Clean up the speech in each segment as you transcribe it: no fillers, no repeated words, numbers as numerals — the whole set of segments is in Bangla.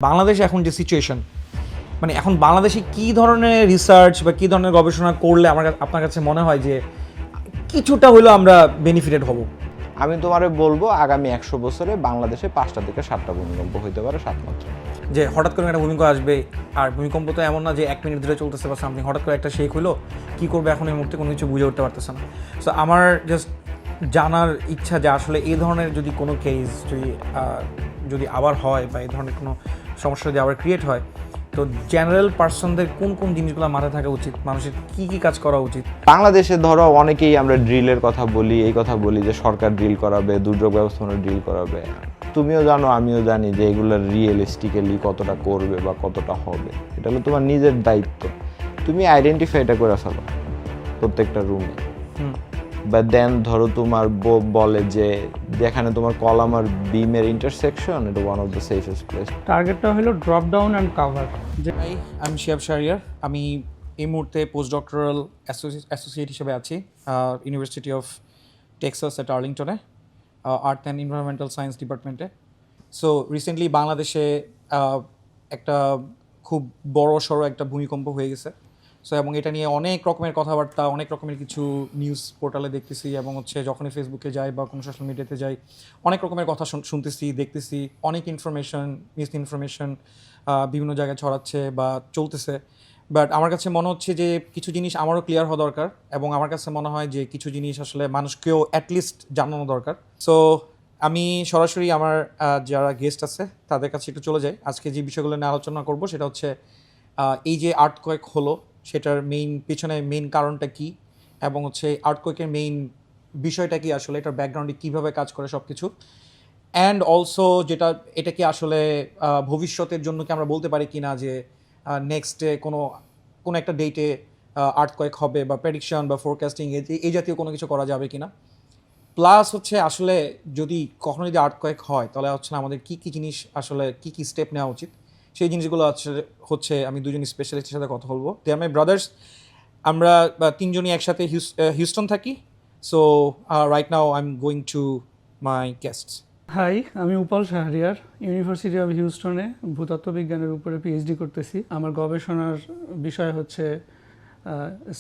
বাংলাদেশে এখন যে সিচুয়েশন, মানে এখন বাংলাদেশে কী ধরনের রিসার্চ বা কী ধরনের গবেষণা করলে আপনার কাছে মনে হয় যে কিছুটা হলেও আমরা বেনিফিটেড হব? আমি তোমারে বলবো আগামী 100 বছরে বাংলাদেশে 5টা থেকে 7টা ভূমিকম্প হইতে পারে 7 মাত্রা। যে হঠাৎ করে একটা ভূমিকম্প আসবে, আর ভূমিকম্প তো এমন না যে 1 মিনিট ধরে চলতেছে বা সামথিং, হঠাৎ করে একটা শেক হলো, কী করবে এখন এই মুহূর্তে কোনো কিছু বুঝে উঠতে পারতেছে না। সো আমার জাস্ট জানার ইচ্ছা যে আসলে এই ধরনের যদি কোনো কেস যদি আবার হয় বা এই ধরনের কোনো সমস্যা যদি আবার ক্রিয়েট হয়, তো জেনারেল পার্সনদের কোন কোন জিনিসগুলো মাথায় থাকা উচিত, মানুষের কী কী কাজ করা উচিত? বাংলাদেশে ধরো অনেকেই আমরা ড্রিলের কথা বলি, এই কথা বলি যে সরকার ড্রিল করাবে, দুর্যোগ ব্যবস্থাপনা ড্রিল করাবে। তুমিও জানো আমিও জানি যে এগুলো রিয়েলিস্টিক্যালি কতটা করবে বা কতটা হবে, এটা হলো তোমার নিজের দায়িত্ব। তুমি আইডেন্টিফাইটা করে ফেলো প্রত্যেকটা রুমে। বা দেন ধরো তোমার বলে যে যেখানে তোমার কলাম আর বিমের ইন্টারসেকশন, এটা one of the safest place. টার্গেটটা হলো drop down and cover. Hi, আমি শিহাব শাহরিয়ার। আমি এই মুহূর্তে পোস্ট ডক্টরাল অ্যাসোসিয়েট হিসেবে আছি ইউনিভার্সিটি অফ টেক্সাস এট আর্লিংটনে, আর্থ অ্যান্ড এনভায়রনমেন্টাল সায়েন্স ডিপার্টমেন্টে। সো রিসেন্টলি বাংলাদেশে একটা খুব বড় সড়ো একটা ভূমিকম্প হয়ে গেছে। সো এবং এটা নিয়ে অনেক রকমের কথাবার্তা, অনেক রকমের কিছু নিউজ পোর্টালে দেখতেছি, এবং হচ্ছে যখনই ফেসবুকে যাই বা কোনো সোশ্যাল মিডিয়াতে যাই, অনেক রকমের কথা শুনতেছি, দেখতেছি। অনেক ইনফরমেশন, মিস ইনফরমেশন বিভিন্ন জায়গায় ছড়াচ্ছে বা চলতেছে। বাট আমার কাছে মনে হচ্ছে যে কিছু জিনিস আমারও ক্লিয়ার হওয়া দরকার, এবং আমার কাছে মনে হয় যে কিছু জিনিস আসলে মানুষকেও অ্যাটলিস্ট জানানো দরকার। সো আমি সরাসরি আমার যারা গেস্ট আছে তাদের কাছে একটু চলে যাই। আজকে যে বিষয়গুলো নিয়ে আলোচনা করব সেটা হচ্ছে এই যে আর্থকোয়েক হলো সেটার পিছনে মেইন কারণটা কি, এবং হচ্ছে আর্থকোয়েকের মেইন বিষয়টা কি, আসলে এটার ব্যাকগ্রাউন্ডে কীভাবে কাজ করে সব কিছু। অ্যান্ড অলসো এটা কি আসলে ভবিষ্যতের জন্য কি আমরা বলতে পারি কি না যে নেক্সটে কোনো একটা ডেটে আর্থকোয়েক হবে, বা প্রেডিকশন বা ফোরকাস্টিং এই জাতীয় কোনো কিছু করা যাবে কিনা। প্লাস হচ্ছে আসলে যদি কখনো যদি আর্থকোয়েক হয় তাহলে হচ্ছে আমাদের কী কী জিনিস, আসলে কী কী স্টেপ নেওয়া উচিত, সেই জিনিসগুলো হচ্ছে আমি দুজন স্পেশালিস্টের সাথে কথা বলবো। They are my brothers. আমরা তিনজনই একসাথে হিউস্টন থাকি। So right now I am going to my guests. Hi, আমি উপাল শাহরিয়ার, ইউনিভার্সিটি অফ হিউস্টনে ভূতত্ত্ব বিজ্ঞানের উপরে পিএইচডি করতেছি। আমার গবেষণার বিষয় হচ্ছে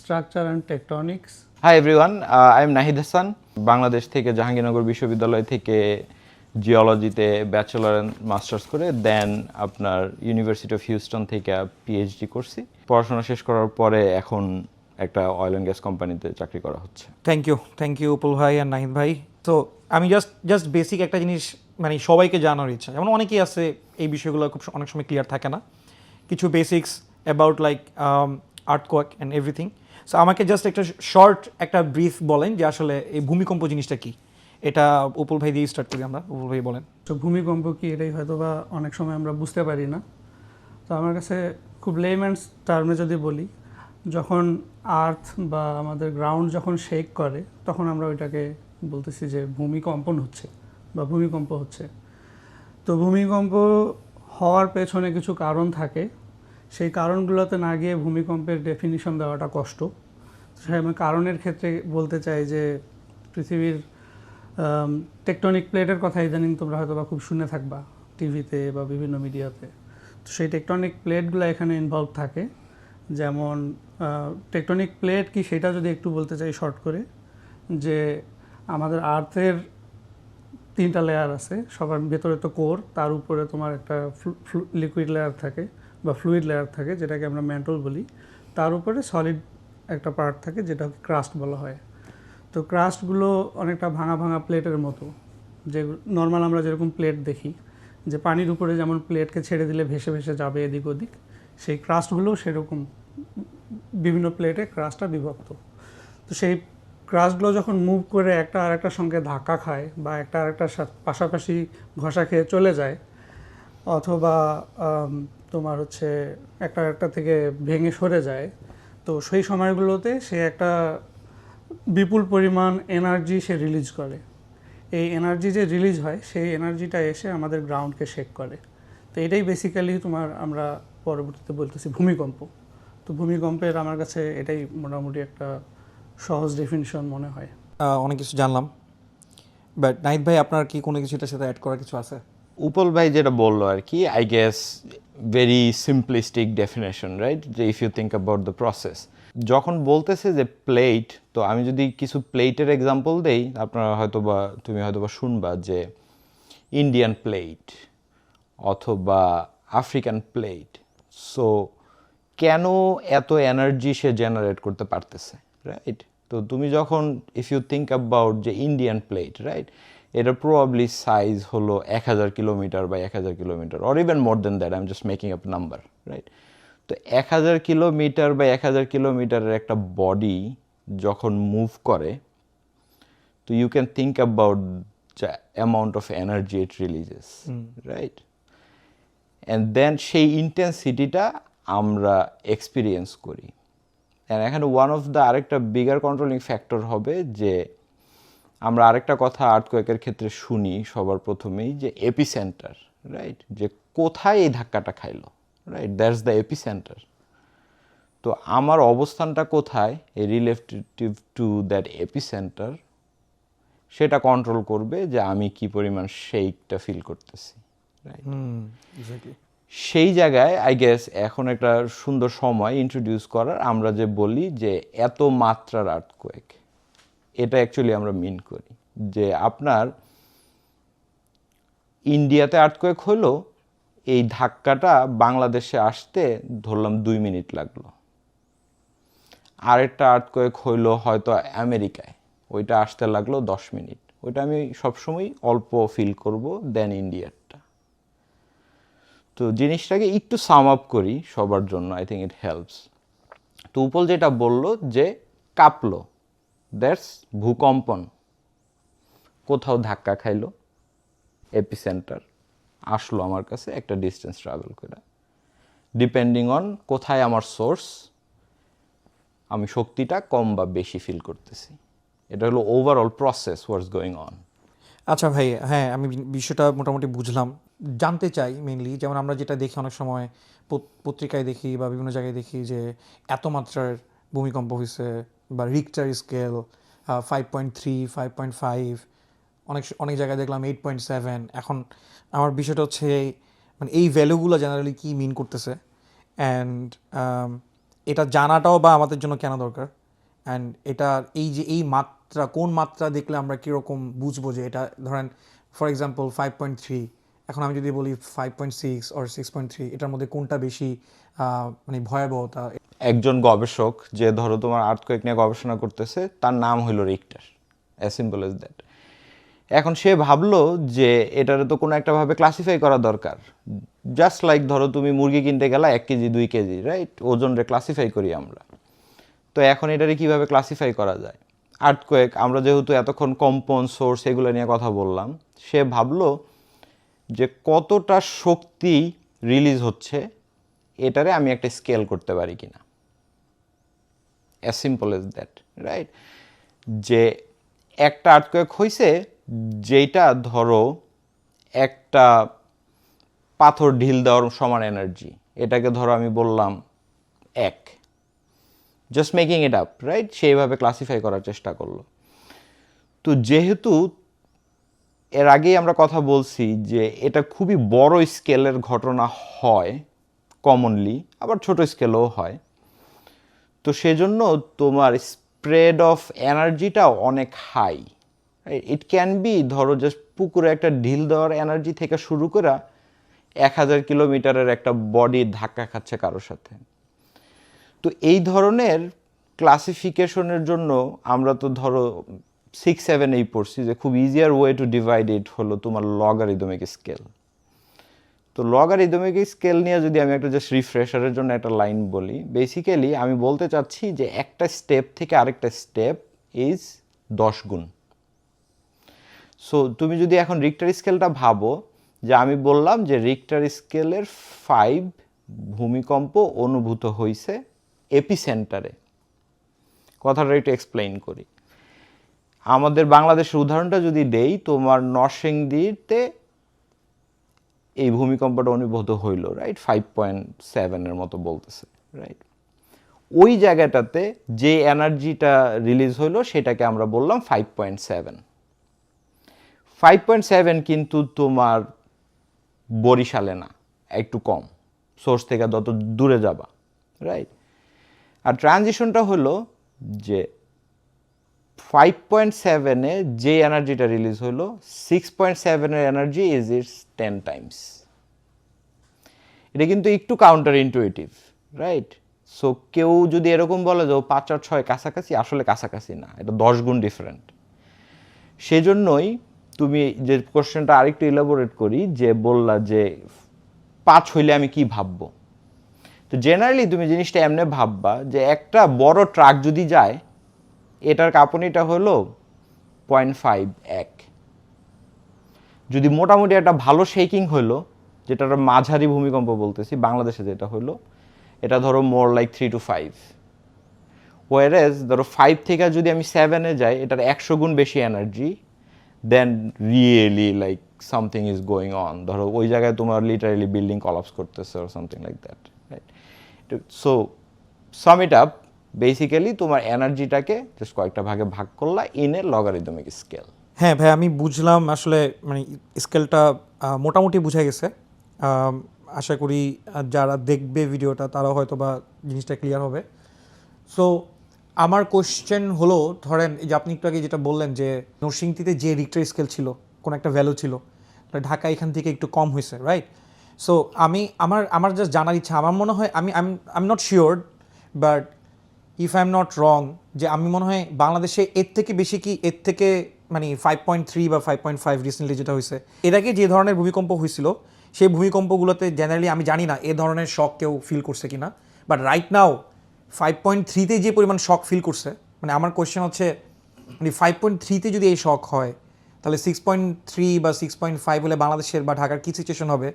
structure and tectonics. Hi everyone, I am Nahid Hasan. Bangladesh থেকে জাহাঙ্গীরনগর বিশ্ববিদ্যালয় থেকে জিওলজিতে ব্যাচেলর অ্যান্ড মাস্টার্স করে দেন আপনার ইউনিভার্সিটি অফ হিউস্টন থেকে পিএইচডি করছি। পড়াশোনা শেষ করার পরে এখন একটা অয়েল অ্যান্ড গ্যাস কোম্পানিতে চাকরি করা হচ্ছে। থ্যাংক ইউ উপুল ভাই আর নাহিদ ভাই। তো আমি জাস্ট বেসিক একটা জিনিস মানে সবাইকে জানার ইচ্ছা, যেমন অনেকেই আছে এই বিষয়গুলো অনেক সময় ক্লিয়ার থাকে না, কিছু basics about like earthquake and everything. So আমাকে জাস্ট একটা শর্ট একটা ব্রিফ বলেন যে আসলে এই ভূমিকম্প জিনিসটা কি। এটা উপুল ভাই দিয়ে স্টার্ট করি আমরা। উপুল ভাই বলেন। তো ভূমিকম্প কি, এটাই হয়তো বা অনেক সময় আমরা বুঝতে পারি না। তো আমার কাছে খুব লেম্যানস টার্মে যদি বলি, যখন আর্থ বা আমাদের গ্রাউন্ড যখন শেক করে তখন আমরা ওইটাকে বলতেছি যে ভূমিকম্পন হচ্ছে বা ভূমিকম্প হচ্ছে। তো ভূমিকম্প হওয়ার পেছনে কিছু কারণ থাকে, সেই কারণগুলোতে না গিয়ে ভূমিকম্পের ডেফিনিশন দেওয়াটা কষ্ট। সেই আমি কারণের ক্ষেত্রে বলতে চাই যে পৃথিবীর টেকটনিক প্লেটের কথা ইদানিং তোমরা হয়তো বা খুব শুনে থাকবা টিভিতে বা বিভিন্ন মিডিয়াতে। তো সেই টেকটনিক প্লেটগুলো এখানে ইনভলভ থাকে। যেমন টেকটনিক প্লেট কি সেটা যদি একটু বলতে চাই শর্ট করে, যে আমাদের আর্থের 3টা লেয়ার আছে। সবার ভেতরে তো কোর, তার উপরে তোমার একটা লিকুইড লেয়ার থাকে বা ফ্লুইড লেয়ার থাকে, যেটাকে আমরা ম্যান্টল বলি। তার উপরে সলিড একটা পার্ট থাকে যেটাকে ক্রাস্ট বলা হয়। তো ক্রাস্টগুলো অনেকটা ভাঙা ভাঙা প্লেটের মতো, যে নর্মাল আমরা যেরকম প্লেট দেখি যে পানির উপরে যেমন প্লেটকে ছেড়ে দিলে ভেসে ভেসে যাবে এদিক ওদিক, সেই ক্রাস্টগুলো সেরকম বিভিন্ন প্লেটে ক্রাস্টটা বিভক্ত। তো সেই ক্রাস্টগুলো যখন মুভ করে একটা আর একটার সঙ্গে ধাক্কা খায় বা একটা আর একটার পাশাপাশি ঘষা খেয়ে চলে যায়, অথবা তোমার হচ্ছে একটা একটা থেকে ভেঙে সরে যায়, তো সেই সময়গুলোতে সে একটা বিপুল পরিমাণ এনার্জি সে রিলিজ করে। এই এনার্জি যে রিলিজ হয় সেই এনার্জিটা এসে আমাদের গ্রাউন্ডকে শেক করে। তো এটাই বেসিক্যালি আমরা পরবর্তীতে বলতেছি ভূমিকম্প। তো ভূমিকম্পের আমার কাছে এটাই মোটামুটি একটা সহজ ডেফিনিশন মনে হয়। অনেক কিছু জানলাম, বাট নাহিদ ভাই আপনার কি কোনো কিছু এটার সাথে অ্যাড করার কিছু আছে? উপল ভাই যেটা বললো আর কি, I guess very simplistic definition, right? যে if you think about the process, যখন বলতেছে যে প্লেট, তো আমি যদি কিছু প্লেটের এক্সাম্পল দেই, আপনারা তুমি হয়তোবা শুনবা যে ইন্ডিয়ান প্লেট অথবা আফ্রিকান প্লেট। সো কেন এত এনার্জি সে জেনারেট করতে পারতেছে, রাইট? তো তুমি যখন ইফ ইউ থিঙ্ক অ্যাবাউট যে ইন্ডিয়ান প্লেট, রাইট, এটা প্রবাবলি সাইজ হলো 1000 কিলোমিটার বা 1000 kilometre, or even more than that, I am just making up number, right? তো 1000 কিলোমিটার বা 1000 কিলোমিটারের একটা বডি যখন মুভ করে, তো you can think about the amount of energy it releases, right? And then সেই ইন্টেন্সিটিটা আমরা এক্সপিরিয়েন্স করি। অ্যান্ড এখানে ওয়ান অফ দ্য আরেকটা বিগার কন্ট্রোলিং ফ্যাক্টর হবে যে আমরা আরেকটা কথা আর্থকোয়েকের ক্ষেত্রে শুনি সবার প্রথমেই, যে এপিসেন্টার, রাইট? যে কোথায় এই ধাক্কাটা খাইলো, রাইট? That's the epicentre. তো আমার অবস্থানটা কোথায় এই রিলেটিভ টু দ্যাট এপিসেন্টার, সেটা কন্ট্রোল করবে যে আমি কি পরিমাণ শেকটা ফিল করতেছি, রাইট? সেই জায়গায় আই গেস এখন একটা সুন্দর সময় ইন্ট্রোডিউস করার, আমরা যে বলি যে এত মাত্রার আর্থকোয়েক, এটা অ্যাকচুয়ালি আমরা মিন করি যে আপনার ইন্ডিয়াতে আর্থকোয়েক হলো, এই ধাক্কাটা বাংলাদেশে আসতে ধরলাম 2 মিনিট লাগলো। আরেকটা আর্থকোয়েক হইলো হয়তো আমেরিকায়, ওইটা আসতে লাগলো 10 মিনিট। ওইটা আমি সবসময় অল্প ফিল করব দেন ইন্ডিয়ারটা। তো জিনিসটাকে একটু সাম আপ করি সবার জন্য, আই থিঙ্ক ইট হেল্পস। তো উপল যেটা বললো যে কাঁপলো, দ্যাটস ভূকম্পন। কোথাও ধাক্কা খাইলো, এপিসেন্টার আসলো আমার কাছে একটা ডিস্টেন্স ট্রাভেল করে, ডিপেন্ডিং অন কোথায় আমার সোর্স, আমি শক্তিটা কম বা বেশি ফিল করতেছি। এটা হলো overall process what's going on. আচ্ছা ভাই, হ্যাঁ আমি বিষয়টা মোটামুটি বুঝলাম। জানতে চাই মেইনলি, যেমন আমরা যেটা দেখি অনেক সময় পত্রিকায় দেখি বা বিভিন্ন জায়গায় দেখি যে এত মাত্রার ভূমিকম্প হয়েছে, বা রিক্টার স্কেল 5.3, 5.5, অনেক জায়গায় দেখলাম 8.7। এখন আমার বিষয়টা হচ্ছে মানে এই ভ্যালুগুলো জেনারেলি কী মিন করতেছে, অ্যান্ড এটা জানাটাও বা আমাদের জন্য কেন দরকার, অ্যান্ড এটা এই যে এই মাত্রা, কোন মাত্রা দেখলে আমরা কীরকম বুঝবো যে এটা, ধরেন ফর এক্সাম্পল 5.3, এখন আমি যদি বলি 5.6 অর 6.3, এটার মধ্যে কোনটা বেশি মানে ভয়াবহতা? একজন গবেষক যে ধরো তোমার আর্থকোয়েক নিয়ে গবেষণা করতেছে, তার নাম হইল Richter, as simple as that. এখন সে ভাবলো যে এটারে তো কোনো একটা ভাবে ক্লাসিফাই করা দরকার, জাস্ট লাইক ধরো তুমি মুরগি কিনতে গেলা 1 কেজি 2 কেজি, রাইট? ওজনরে ক্লাসিফাই করি আমরা। তো এখন এটারে কিভাবে ক্লাসিফাই করা যায়? আর্থকোয়েক, আমরা যেহেতু এতক্ষণ কম্পন, সোর্স এগুলো নিয়ে কথা বললাম, সে ভাবলো যে কতটা শক্তি রিলিজ হচ্ছে, এটারে আমি একটা স্কেল করতে পারি কিনা, as simple as that, right? যে একটা আর্থকোয়েক হয়েছে, যেটা ধরো একটা পাথর ঢিল দেওয়ার সমান এনার্জি, এটাকে ধরো আমি বললাম 1, just making it up, right? সেইভাবে ক্লাসিফাই করার চেষ্টা করলো। তো যেহেতু এর আগেই আমরা কথা বলছি যে এটা খুবই বড় স্কেলের ঘটনা হয় কমনলি, আবার ছোট স্কেলেও হয়, তো সেজন্য তোমার স্প্রেড অফ এনার্জিটা অনেক হাই। ইট ক্যান বি ধরো জাস্ট পুকুরে একটা ঢিল দেওয়ার এনার্জি থেকে শুরু করে 1000 কিলোমিটারের একটা বডি ধাক্কা খাচ্ছে কারোর সাথে। তো এই ধরনের ক্লাসিফিকেশনের জন্য আমরা তো ধরো 6-7 পড়ছি যে খুব ইজিয়ার ওয়ে টু ডিভাইড ইট হলো তোমার লগারিদমিক স্কেল। তো লগারিদমিক স্কেল নিয়ে যদি আমি একটা জাস্ট রিফ্রেশারের জন্য একটা লাইন বলি, বেসিক্যালি আমি বলতে চাচ্ছি যে একটা স্টেপ থেকে আরেকটা স্টেপ ইজ 10 গুণ। সো তুমি যদি এখন রিক্টার স্কেলটা ভাবো, যে আমি বললাম যে রিক্টার স্কেলের 5 ভূমিকম্প অনুভূত হয়েছে এপিসেন্টারে। কথাটা একটু এক্সপ্লেইন করি। আমাদের বাংলাদেশের উদাহরণটা যদি দেই, তোমার নরসিংদীতে এই ভূমিকম্পটা অনুভূত হইল, রাইট? 5.7 মতো বলতেছে, রাইট? ওই জায়গাটাতে যে এনার্জিটা রিলিজ হইলো সেটাকে আমরা বললাম 5.7। 5.7 কিন্তু তোমার বরিশালে না, একটু কম, সোর্স থেকে যত দূরে যাবা, রাইট? আর ট্রানজিশনটা হলো যে 5.7-এ যে এনার্জিটা রিলিজ হলো 6.7-এর এনার্জি ইজ ইটস 10 টাইমস। এটা কিন্তু একটু কাউন্টার ইনটুইটিভ, রাইট? সো কেউ যদি এরকম বলে যে 5 আর 6 কাছাকাছি, আসলে কাছাকাছি না, এটা 10 গুণ ডিফারেন্ট। সেজন্যই তুমি যে কোশ্চেনটা আরেকটু ইলাবোরেট করি, যে বললা যে 5 হইলে আমি কি ভাববো। তো জেনারেলি তুমি জিনিসটা এমনি ভাববা যে একটা বড় ট্রাক যদি যায়, এটার কাঁপুনিটা হলো 0.5 এক। যদি মোটামুটি একটা ভালো শেকিং হলো, যেটা মাঝারি ভূমিকম্প বলতেছি, বাংলাদেশে যেটা হলো, এটা ধরো মোর লাইক 3 to 5। ওয়ারেজ ধরো 5 থেকে যদি আমি 7-এ যাই, এটার 100 গুণ বেশি energy, then really like something is going on. ধরো ওই জায়গায় তোমার লিটারালি বিল্ডিং কলাপস করতেছে or something like that, right? So sum it up, basically তোমার এনার্জিটাকে জাস্ট কয়েকটা ভাগে ভাগ করলা ইন এ লগারিদমিক স্কেল। হ্যাঁ ভাই, আমি বুঝলাম আসলে, মানে স্কেলটা মোটামুটি বুঝা গেছে। আশা করি যারা দেখবে ভিডিওটা তারাও হয়তো বা জিনিসটা ক্লিয়ার হবে। সো আমার কোশ্চেন হলো, ধরেন এই যে আপনি একটু আগে যেটা বললেন যে নরসিংদীতে যে রিক্টার স্কেল ছিল, কোনো একটা ভ্যালু ছিল, ঢাকা এখান থেকে একটু কম হয়েছে, রাইট? সো আমার জাস্ট জানার ইচ্ছা, আমার মনে হয় I am not sure, but if I am not wrong, যে আমি মনে হয় বাংলাদেশে এর থেকে বেশি কি, এর থেকে মানে 5.3 বা 5.5 রিসেন্টলি যেটা হয়েছে, এর আগে যে ধরনের ভূমিকম্প হয়েছিল সেই ভূমিকম্পগুলোতে জেনারেলি আমি জানি না এ ধরনের শক কেউ ফিল করছে কিনা, বাট রাইট নাও 5.3-তে যে পরিমাণ শক ফিল করছে, মানে আমার কোয়েশ্চেন হচ্ছে, মানে 5.3-তে যদি এই শক হয়, তাহলে 6.3 বা 6.5 হলে বাংলাদেশের বা ঢাকার কী সিচুয়েশন হবে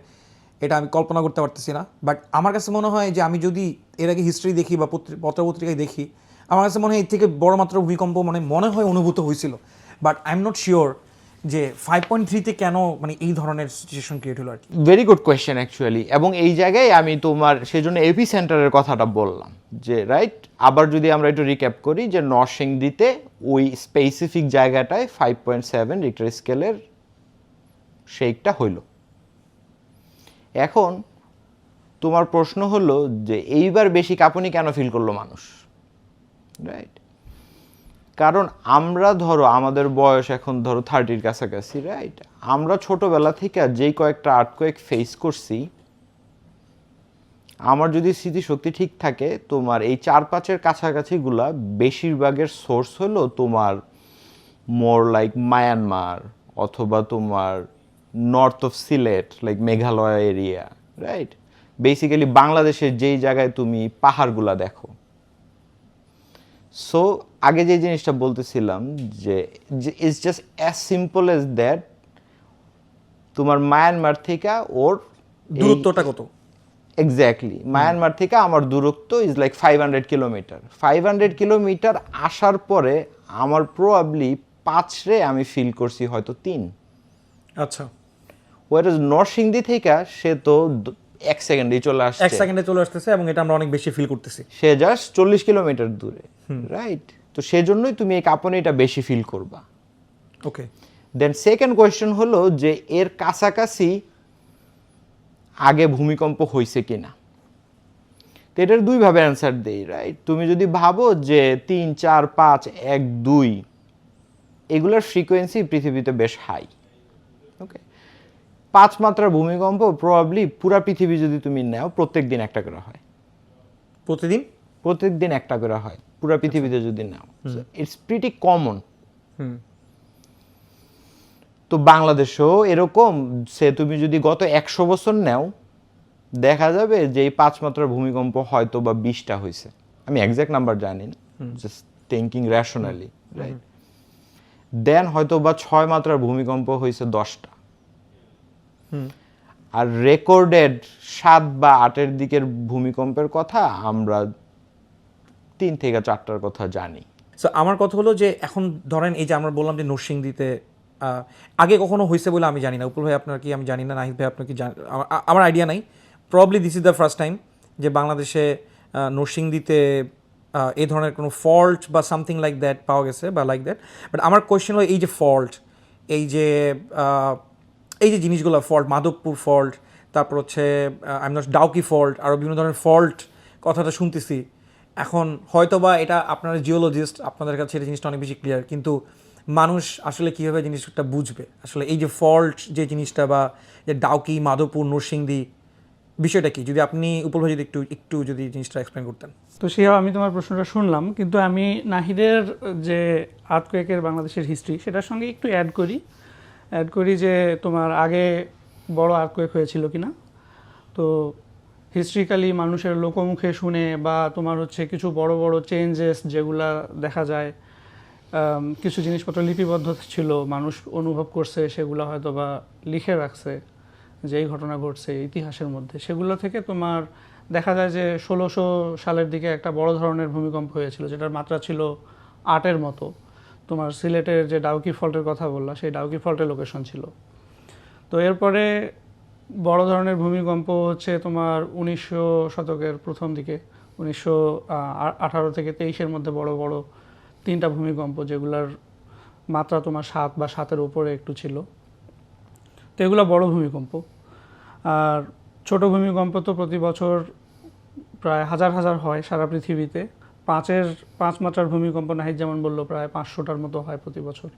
এটা আমি কল্পনা করতে পারতেছি না। বাট আমার কাছে মনে হয় যে আমি যদি এর আগে হিস্ট্রি দেখি বা পত্রপত্রিকায় দেখি, আমার কাছে মনে হয় এর থেকে বড় মাত্রা ভূমিকম্প মনে হয় অনুভূত হয়েছিল, but I am not sure যে 5.3-তে কেন মানে এই ধরনের সিচুয়েশন ক্রিয়েট হলো আর কি। Very good question actually. এবং এই জায়গায় আমি তোমার সেজন্য এপি সেন্টারের কথাটা বললাম, যে রাইট, আবার যদি আমরা একটু রিক্যাপ করি, যে নরসিংদীতে ওই স্পেসিফিক জায়গাটায় 5.7 রিক্টার স্কেলের শেকটা হইল। এখন তোমার প্রশ্ন হলো যে এইবার বেশি কাঁপুনি কেন ফিল করলো মানুষ, রাইট? কারণ আমরা ধরো আমাদের বয়স এখন ধরো 30-র কাছাকাছি, রাইট? আমরা ছোটবেলা থেকে যেই কয়েকটা আর্থকোয়েক ফেস করছি, আমার যদি স্মৃতিশক্তি ঠিক থাকে, তোমার এই 4-5-এর কাছাকাছিগুলা বেশিরভাগের সোর্স হলো তোমার মোর লাইক মায়ানমার, অথবা তোমার north of Sylhet, like Meghalaya area, right? Basically বাংলাদেশের যেই জায়গায় তুমি পাহাড়গুলা দেখো। সো আগে যে জিনিসটা বলতেছিলাম, যে it's just as simple as that, তোমার মায়ানমার থেকে ওর দূরত্বটা কত? এক্স্যাক্টলি, মায়ানমার থেকে আমার দূরত্ব ইজ লাইক 500 কিলোমিটার। 500 কিলোমিটার আসার পরে আমার প্রবাবলি 5-রে আমি ফিল করছি হয়তো 3। আচ্ছা, ওয়ারেজ নরসিংদী থেকে সে তো 1 সেকেন্ডেই চলে আসছে, 1 সেকেন্ডে চলে আসতেছে, এবং এটা আমরা অনেক বেশি ফিল করতেছি। সে জাস্ট 40 কিলোমিটার দূরে, রাইট? তো সেজন্যই তুমি এই কাঁপুনিটা বেশি ফিল করবা। ওকে, দেন সেকেন্ড কোয়েশ্চেন হলো যে এর কাছাকাছি আগে ভূমিকম্প হয়েছে কিনা। তো এটার দুইভাবে অ্যান্সার দেই, রাইট? তুমি যদি ভাবো যে 3, 4, 5, 1, 2 এগুলোর ফ্রিকোয়েন্সি পৃথিবীতে বেশ হাই, ওকে? 5 মাত্রার ভূমিকম্প প্রবাবলি পুরা পৃথিবী যদি তুমি নাও, প্রত্যেক দিন একটা করে হয়। প্রত্যেক দিন একটা করে হয় পুরা পৃথিবীতে যদি নাও। It's pretty common. তো বাংলাদেশেও এরকম, সে তুমি যদি গত 100 বছর নাও, দেখা যাবে যে এই 5 মাত্রার ভূমিকম্প হয়তো বা 20টা হয়েছে। আমি এক্সাক্ট নাম্বার জানি না, জাস্ট থিঙ্কিং র্যাশনালি, রাইট? দেন হয়তো বা 6 মাত্রার ভূমিকম্প হয়েছে 10টা। আর রেকর্ডেড 7 বা 8-এর দিকের ভূমিকম্পের কথা আমরা 3 থেকে 4টার কথা জানি। সো আমার কথা হলো যে এখন ধরেন এই যে আমরা বললাম যে নরসিংদীতে আগে কখনো হয়েছে বলে আমি জানি না, উপর ভাই আপনার কি, আমি জানি না, নাহিদ ভাই আপনার কি, আমার আইডিয়া নাই। Probably this is the first time যে বাংলাদেশে নরসিংদীতে এই ধরনের কোনো ফল্ট বা সামথিং লাইক দ্যাট পাওয়া গেছে বা লাইক দ্যাট। বাট আমার কোয়েশ্চেন হলো এই যে ফল্ট, এই যে এই যে জিনিসগুলো ফল্ট, মাধবপুর ফল্ট, তারপর হচ্ছে I am not Dawki fault, আরও বিভিন্ন ধরনের ফল্ট কথাটা শুনতেছি। এখন হয়তো বা এটা আপনারা জিওলজিস্ট, আপনাদের কাছে এই জিনিসটা অনেক বেশি ক্লিয়ার, কিন্তু মানুষ আসলে কীভাবে জিনিসটা বুঝবে আসলে এই যে ফল্ট যে জিনিসটা, বা যে ডাউকি, মাধবপুর, নরসিংদী বিষয়টা কি, যদি আপনি উপলব্ধ যদি একটু যদি জিনিসটা এক্সপ্লেন করতেন। তো সেও আমি তোমার প্রশ্নটা শুনলাম, কিন্তু আমি নাহিদের যে আর্থকোয়েকের বাংলাদেশের হিস্ট্রি সেটার সঙ্গে একটু অ্যাড করি যে তোমার আগে বড় আর্থকোয়েক হয়েছিল কিনা। তো হিস্ট্রিক্যালি মানুষের লোকমুখে শুনে বা তোমার হচ্ছে কিছু বড় বড় চেঞ্জেস যেগুলা দেখা যায়, কিছু জিনিসপত্র লিপিবদ্ধ ছিল, মানুষ অনুভব করছে, সেগুলো হয়তো বা লিখে রাখছে যে এই ঘটনা ঘটছে ইতিহাসের মধ্যে, সেগুলো থেকে তোমার দেখা যায় যে 1600 সালের দিকে একটা বড় ধরনের ভূমিকম্প হয়েছিল, যেটার মাত্রা ছিল 8-এর মতো। তোমার সিলেটের যে ডাউকি ফল্টের কথা বললা, সেই ডাউকি ফল্টের লোকেশন ছিল। তো এরপরে বড় ধরনের ভূমিকম্প হচ্ছে তোমার 1900 শতকের প্রথম দিকে, 1918 থেকে 23-এর মধ্যে বড় বড় 3টা ভূমিকম্প, যেগুলার মাত্রা তোমার 7 বা 7-এর উপরে একটু ছিল। তো এগুলো বড় ভূমিকম্প। আর ছোট ভূমিকম্প তো প্রতি বছর প্রায় হাজার হাজার হয় সারা পৃথিবীতে। 5 মাত্রার ভূমিকম্প নাহিদ যেমন বললো প্রায় 500টার মতো হয় প্রতি বছর।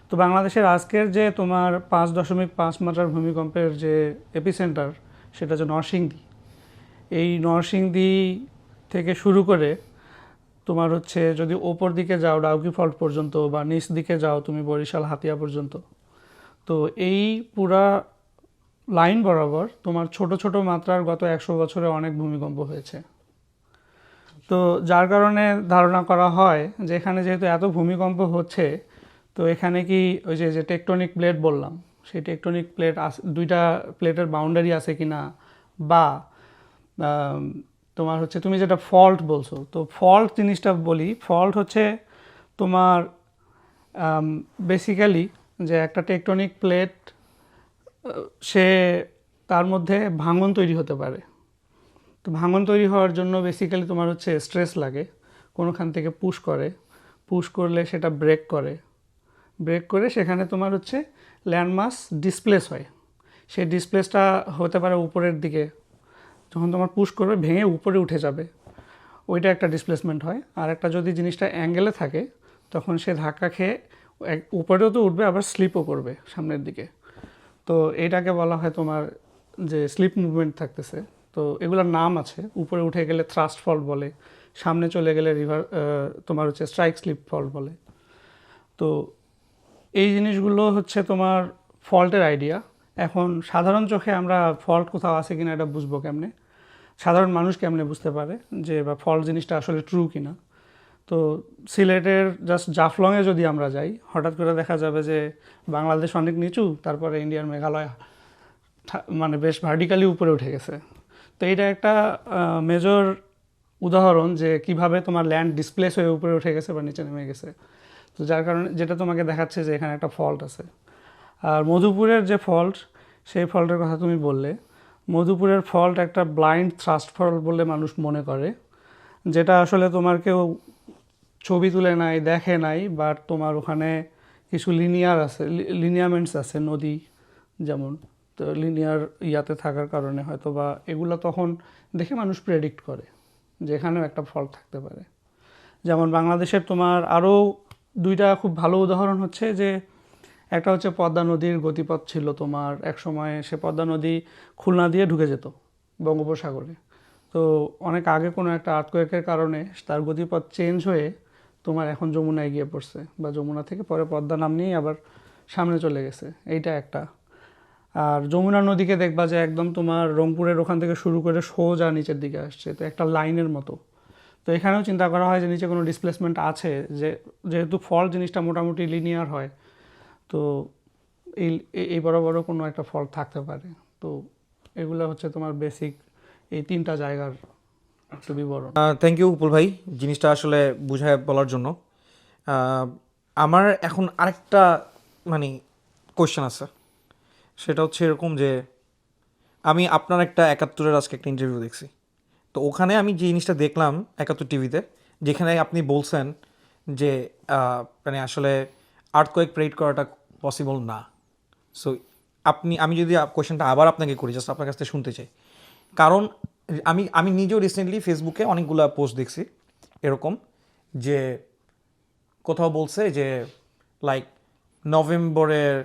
তো বাংলাদেশের আজকের যে তোমার 5.5 মাত্রার ভূমিকম্পের যে এপিসেন্টার, সেটা হচ্ছে নরসিংদী। এই নরসিংদী থেকে শুরু করে তোমার হচ্ছে যদি ওপর দিকে যাও ডাউকি ফল্ট পর্যন্ত, বা নিচ দিকে যাও তুমি বরিশাল হাতিয়া পর্যন্ত, তো এই পুরা লাইন বরাবর তোমার ছোট ছোট মাত্রার গত 100 বছরে অনেক ভূমিকম্প হয়েছে। তো যার কারণে ধারণা করা হয় যে এখানে যেহেতু এত ভূমিকম্প হচ্ছে, তো এখানে কি ওই যে টেকটনিক প্লেট বললাম, সেই টেকটনিক প্লেট দুইটা প্লেটের বাউন্ডারি আছে কিনা, বা তোমার হচ্ছে তুমি যেটা ফল্ট বলছো, তো ফল্ট জিনিসটা বলি। ফল্ট হচ্ছে তোমার বেসিক্যালি যে একটা টেকটনিক প্লেট, সে তার মধ্যে ভাঙন তৈরি হতে পারে। তো ভাঙন তৈরি হওয়ার জন্য বেসিক্যালি তোমার হচ্ছে স্ট্রেস লাগে, কোনোখান থেকে পুশ করলে সেটা ব্রেক করে সেখানে তোমার হচ্ছে ল্যান্ডমাস ডিসপ্লেস হয়। সেই ডিসপ্লেসটা হতে পারে উপরের দিকে, যখন তোমার পুশ করবে ভেঙে উপরে উঠে যাবে, ওইটা একটা ডিসপ্লেসমেন্ট হয়। আর একটা যদি জিনিসটা অ্যাঙ্গেলে থাকে, তখন সে ধাক্কা খেয়ে উপরেও তো উঠবে, আবার স্লিপও করবে সামনের দিকে। তো এইটাকে বলা হয় তোমার যে স্লিপ মুভমেন্ট থাকতেছে। তো এগুলোর নাম আছে, উপরে উঠে গেলে থ্রাস্ট ফল্ট বলে, সামনে চলে গেলে তোমার হচ্ছে স্ট্রাইক স্লিপ ফল্ট বলে। তো এই জিনিসগুলো হচ্ছে তোমার ফল্টের আইডিয়া। এখন সাধারণ চোখে আমরা ফল্ট কোথাও আছে কিনা এটা বুঝবো কেমনে, সাধারণ মানুষ কেমনে বুঝতে পারে যে বা ফল্ট জিনিসটা আসলে ট্রু কিনা। তো সিলেটের জাস্ট জাফলংয়ে যদি আমরা যাই, হঠাৎ করে দেখা যাবে যে বাংলাদেশ অনেক নিচু, তারপরে ইন্ডিয়ার মেঘালয় মানে বেশ ভার্টিক্যালি উপরে উঠে গেছে। তো এটা একটা মেজর উদাহরণ যে কিভাবে তোমার ল্যান্ড ডিসপ্লেস হয়ে উপরে উঠে গেছে বা নিচে নেমে গেছে। তো যার কারণে যেটা তোমাকে দেখাচ্ছে যে এখানে একটা ফল্ট আছে। আর মধুপুরের যে ফল্ট, সেই ফল্টের কথা তুমি বললে, মধুপুরের ফল্ট একটা ব্লাইন্ড থ্রাস্ট ফল্ট বলে মানুষ মনে করে, যেটা আসলে তোমার কেউ ছবি তুলে নাই, দেখে নাই, বাট তোমার ওখানে কিছু লিনিয়ামেন্টস আছে নদী যেমন, তো লিনিয়ার ইয়াতে থাকার কারণে হয়তো বা এগুলো তখন দেখে মানুষ প্রেডিক্ট করে যে এখানেও একটা ফল্ট থাকতে পারে। যেমন বাংলাদেশের তোমার আরও 2টা খুব ভালো উদাহরণ হচ্ছে যে একটা হচ্ছে পদ্মা নদীর গতিপথ ছিল তোমার এক সময়, সে পদ্মা নদী খুলনা দিয়ে ঢুকে যেত বঙ্গোপসাগরে। তো অনেক আগে কোনো একটা আর্থকোয়েকের কারণে তার গতিপথ চেঞ্জ হয়ে তোমার এখন যমুনায় গিয়ে পড়ছে, বা যমুনা থেকে পরে পদ্মা নাম নিয়েই আবার সামনে চলে গেছে, এইটা একটা। আর যমুনা নদীকে দেখবা যে একদম তোমার রংপুরের ওখান থেকে শুরু করে সোজা নিচের দিকে আসছে, তো একটা লাইনের মতো। তো এখানেও চিন্তা করা হয় যে নিচে কোনো ডিসপ্লেসমেন্ট আছে, যেহেতু ফল্ট জিনিসটা মোটামুটি লিনিয়ার হয়, তো এই বড় বড় কোনো একটা ফল্ট থাকতে পারে। তো এগুলো হচ্ছে তোমার বেসিক এই 3টা জায়গার একটু বিবরণ। থ্যাংক ইউ উপুল ভাই, জিনিসটা আসলে বুঝায় বলার জন্য। আমার এখন আরেকটা মানে কোয়েশ্চেন আছে, সেটা হচ্ছে এরকম যে আমি আপনার একটা 71-এর আজকে একটা ইন্টারভিউ দেখছি। তো ওখানে আমি যে জিনিসটা দেখলাম 71 টিভিতে, যেখানে আপনি বলছেন যে মানে আসলে আর্থকোয়েক প্রেডিক্ট করাটা পসিবল না। সো আমি যদি কোয়েশ্চেনটা আবার আপনাকে করি, জাস্ট আপনার কাছ থেকে শুনতে চাই। কারণ আমি নিজেও রিসেন্টলি ফেসবুকে অনেকগুলো পোস্ট দেখছি এরকম, যে কোথাও বলছে যে লাইক নভেম্বরের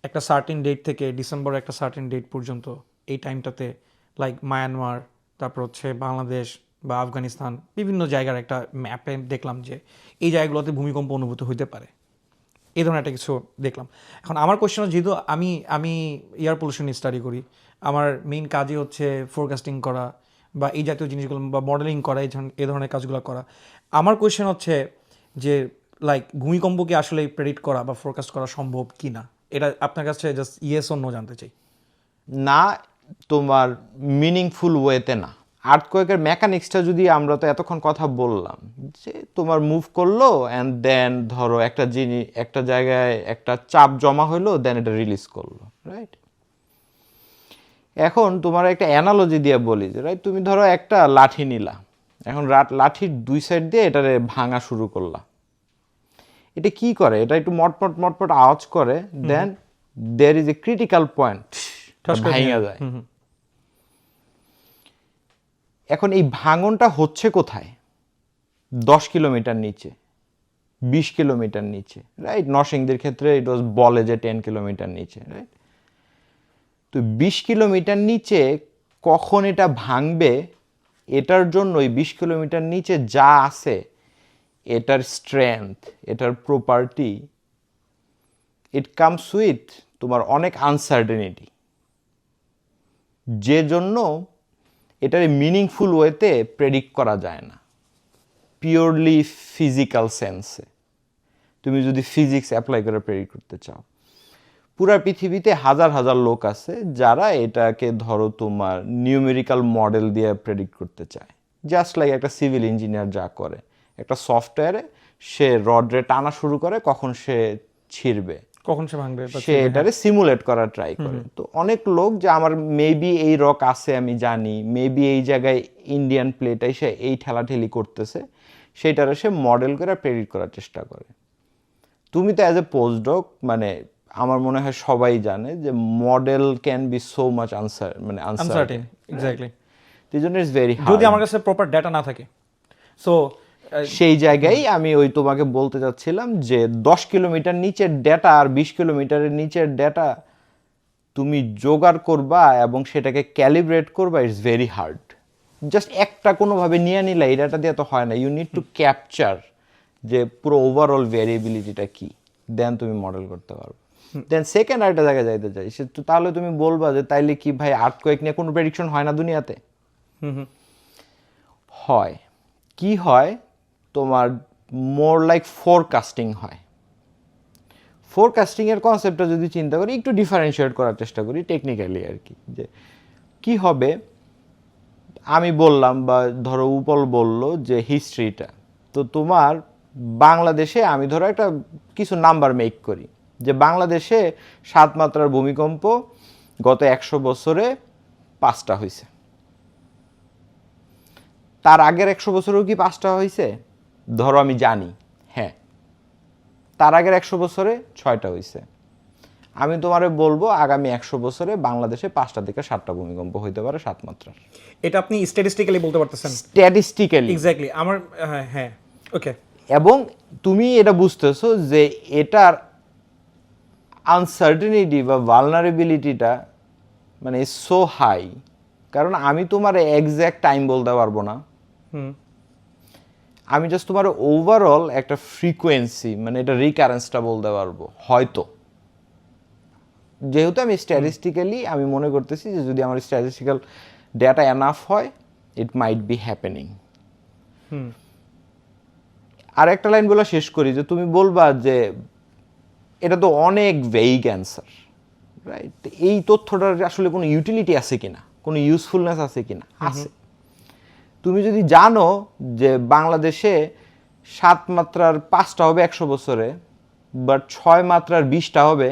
একটা সার্টেন ডেট থেকে ডিসেম্বরের একটা সার্টেন ডেট পর্যন্ত এই টাইমটাতে লাইক মায়ানমার, তারপর হচ্ছে বাংলাদেশ বা আফগানিস্তান, বিভিন্ন জায়গার একটা ম্যাপে দেখলাম যে এই জায়গাগুলোতে ভূমিকম্প অনুভূত হইতে পারে, এই ধরনের একটা কিছু দেখলাম। এখন আমার কোয়েশ্চেন, যেহেতু আমি এয়ার পলিউশন স্টাডি করি, আমার মেইন কাজই হচ্ছে ফোরকাস্টিং করা বা এই জাতীয় জিনিসগুলো বা মডেলিং করা, এই ধরনের কাজগুলো করা। আমার কোয়েশ্চেন হচ্ছে যে লাইক ভূমিকম্প কি আসলে প্রেডিক্ট করা বা ফোরকাস্ট করা সম্ভব কি না, এটা আপনার কাছে জাস্ট ইয়েস অর নো জানতে চাই। না, তোমার মিনিংফুল ওয়েতে না। আর্থকোয়েকের মেকানিক্সটা যদি আমরা তো এতক্ষণ কথা বললাম যে তোমার মুভ করলো অ্যান্ড দেন ধরো একটা জায়গায় একটা চাপ জমা হইলো, দেন এটা রিলিজ করলো, রাইট? এখন তোমার একটা অ্যানালজি দিয়ে বলি যে রাইট, তুমি ধরো একটা লাঠি নিলা, এখন লাঠির দুই সাইড দিয়ে এটারে ভাঙা শুরু করলা। এটা কি করে? এটা একটু মটমট মটমট আওয়াজ করে, then there is a critical point, ভাঙা যায়। এখন এই ভাঙনটা হচ্ছে কোথায়? 10 কিলোমিটার নিচে, 20 কিলোমিটার নিচে, রাইট? নরসিংদীর ক্ষেত্রে ইট ওয়াজ বলে যে 10 কিলোমিটার নিচে, রাইট? তো 20 কিলোমিটার নিচে কখন এটা ভাঙবে, এটার জন্য ওই 20 কিলোমিটার নিচে যা আছে, এটার স্ট্রেংথ, এটার প্রপার্টি, ইট কামস উইথ তোমার অনেক আনসার্টেনিটি, যে জন্য এটার মিনিংফুল ওয়েতে প্রেডিক্ট করা যায় না পিওরলি ফিজিক্যাল সেন্সে। তুমি যদি ফিজিক্স অ্যাপ্লাই করে প্রেডিক্ট করতে চাও, পুরা পৃথিবীতে হাজার হাজার লোক আছে যারা এটাকে ধরো তোমার নিউমেরিক্যাল মডেল দিয়ে প্রেডিক্ট করতে চায়। জাস্ট লাইক একটা সিভিল ইঞ্জিনিয়ার যা করে, একটা সফটওয়্যারে সে রডরে টানা শুরু করে, কখন সে ছিঁড়বে, কখন সে ভাঙবে, সে এটারে সিমুলেট করার ট্রাই করে। তো অনেক লোক যে আমার মেবি এই রক আছে আমি জানি, মেবি এই জায়গায় ইন্ডিয়ান প্লেট এসে এই ঠেলাঠেলি করতেছে, সেটারে সে মডেল করে প্রেডিক্ট করার চেষ্টা করে। তুমি তো অ্যাজ এ পোস্টডক, মানে আমার মনে হয় সবাই জানে যে model can be so much uncertain, exactly. এই জন্য ইটস ভেরি হার্ড যদি আমার কাছে প্রপার ডেটা না থাকে। সো সেই জায়গায় আমি ওই তোমাকে বলতে চাচ্ছিলাম যে 10 কিলোমিটার নিচের ডেটা আর 20 কিলোমিটারের নিচের ডেটা তুমি জোগাড় করবা এবং সেটাকে ক্যালিব্রেট করবা, ইটস ভেরি হার্ড। জাস্ট একটা কোনোভাবে নিয়ে নিলে এই ডাটা দিয়ে তো হয় না, ইউ নিড টু ক্যাপচার যে পুরো ওভারঅল ভ্যারিয়েবিলিটিটা কি, দেন তুমি মডেল করতে পারবে। দেন সেকেন্ড আরেকটা জায়গায় যাইতে চাই, তাহলে তুমি বলবা যে তাইলে কি ভাই আর্থকোয়েক নিয়ে কোনো প্রেডিকশন হয় না দুনিয়াতে? হয়। কি হয়? তোমার মোর লাইক ফোরকাস্টিং হয়। ফোরকাস্টিংয়ের কনসেপ্টটা যদি চিন্তা করি, একটু ডিফারেন্সিয়েট করার চেষ্টা করি টেকনিক্যালি আর কি, যে কি হবে। আমি বললাম বা ধরো উপল বলল যে হিস্ট্রিটা, তো তোমার বাংলাদেশে আমি ধরো একটা কিছু নাম্বার মেক করি যে বাংলাদেশে 7 মাত্রার ভূমিকম্প গত 100 বছরে 5টা হয়েছে। তার আগের 100 বছরেও কি 5টা হয়েছে? ধরো আমি জানি, হ্যাঁ। তার আগের 100 বছরে 6টা হয়েছে। আমি তোমারে বলবো আগামী 100 বছরে বাংলাদেশে 5টা থেকে 7টা ভূমিকম্প হইতে পারে 7 মাত্রার। এটা আপনি স্ট্যাটিস্টিক্যালি বলতে পারতেছেন? Statistically, exactly. আমার হ্যাঁ, ওকে। এবং তুমি এটা বুঝতেছো যে এটার আনসার্টেনিটি বা ভালনারেবিলিটিটা মানে সো হাই, কারণ আমি তোমার এক্স্যাক্ট টাইম বলতে পারবো না। আমি জাস্ট তোমার ওভারঅল একটা ফ্রিকোয়েন্সি, মানে এটা রিকারেন্সটা বলতে পারবো হয়তো। যেহেতু আমি স্ট্যাটিস্টিক্যালি আমি মনে করতেছি যে যদি আমার স্ট্যাটিস্টিক্যাল ডেটা এনাফ হয়, ইট মাইট বি হ্যাপেনিং। আর একটা লাইন বলা শেষ করি, যে তুমি বলবা যে এটা তো অনেক ভেইগ অ্যান্সার, রাইট? এই তথ্যটার আসলে কোনো ইউটিলিটি আছে কিনা, কোনো ইউজফুলনেস আছে কিনা? আছে। তুমি যদি জানো যে বাংলাদেশে 7 মাত্রার 5টা হবে 100 বছরে, বাট 6 মাত্রার 20টা হবে,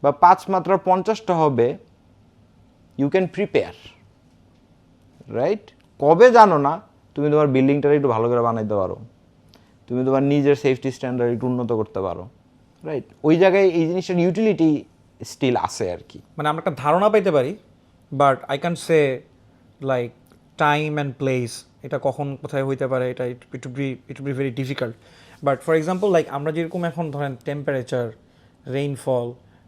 বা 5 মাত্রার 50টা হবে, ইউ ক্যান প্রিপেয়ার, রাইট? কবে জানো না, তুমি তোমার বিল্ডিংটা একটু ভালো করে বানাইতে পারো, তুমি তোমার নিজের সেফটি স্ট্যান্ডার্ড একটু উন্নত করতে পারো, রাইট? ওই জায়গায় এই জিনিসটার ইউটিলিটি স্টিল আছে আর কি। মানে আমরা একটা ধারণা পাইতে পারি, but I can say like time and place এটা কখন কোথায় হইতে পারে এটা it be very difficult. But for example like আমরা যেরকম এখন ধরেন টেম্পারেচার, রেইনফল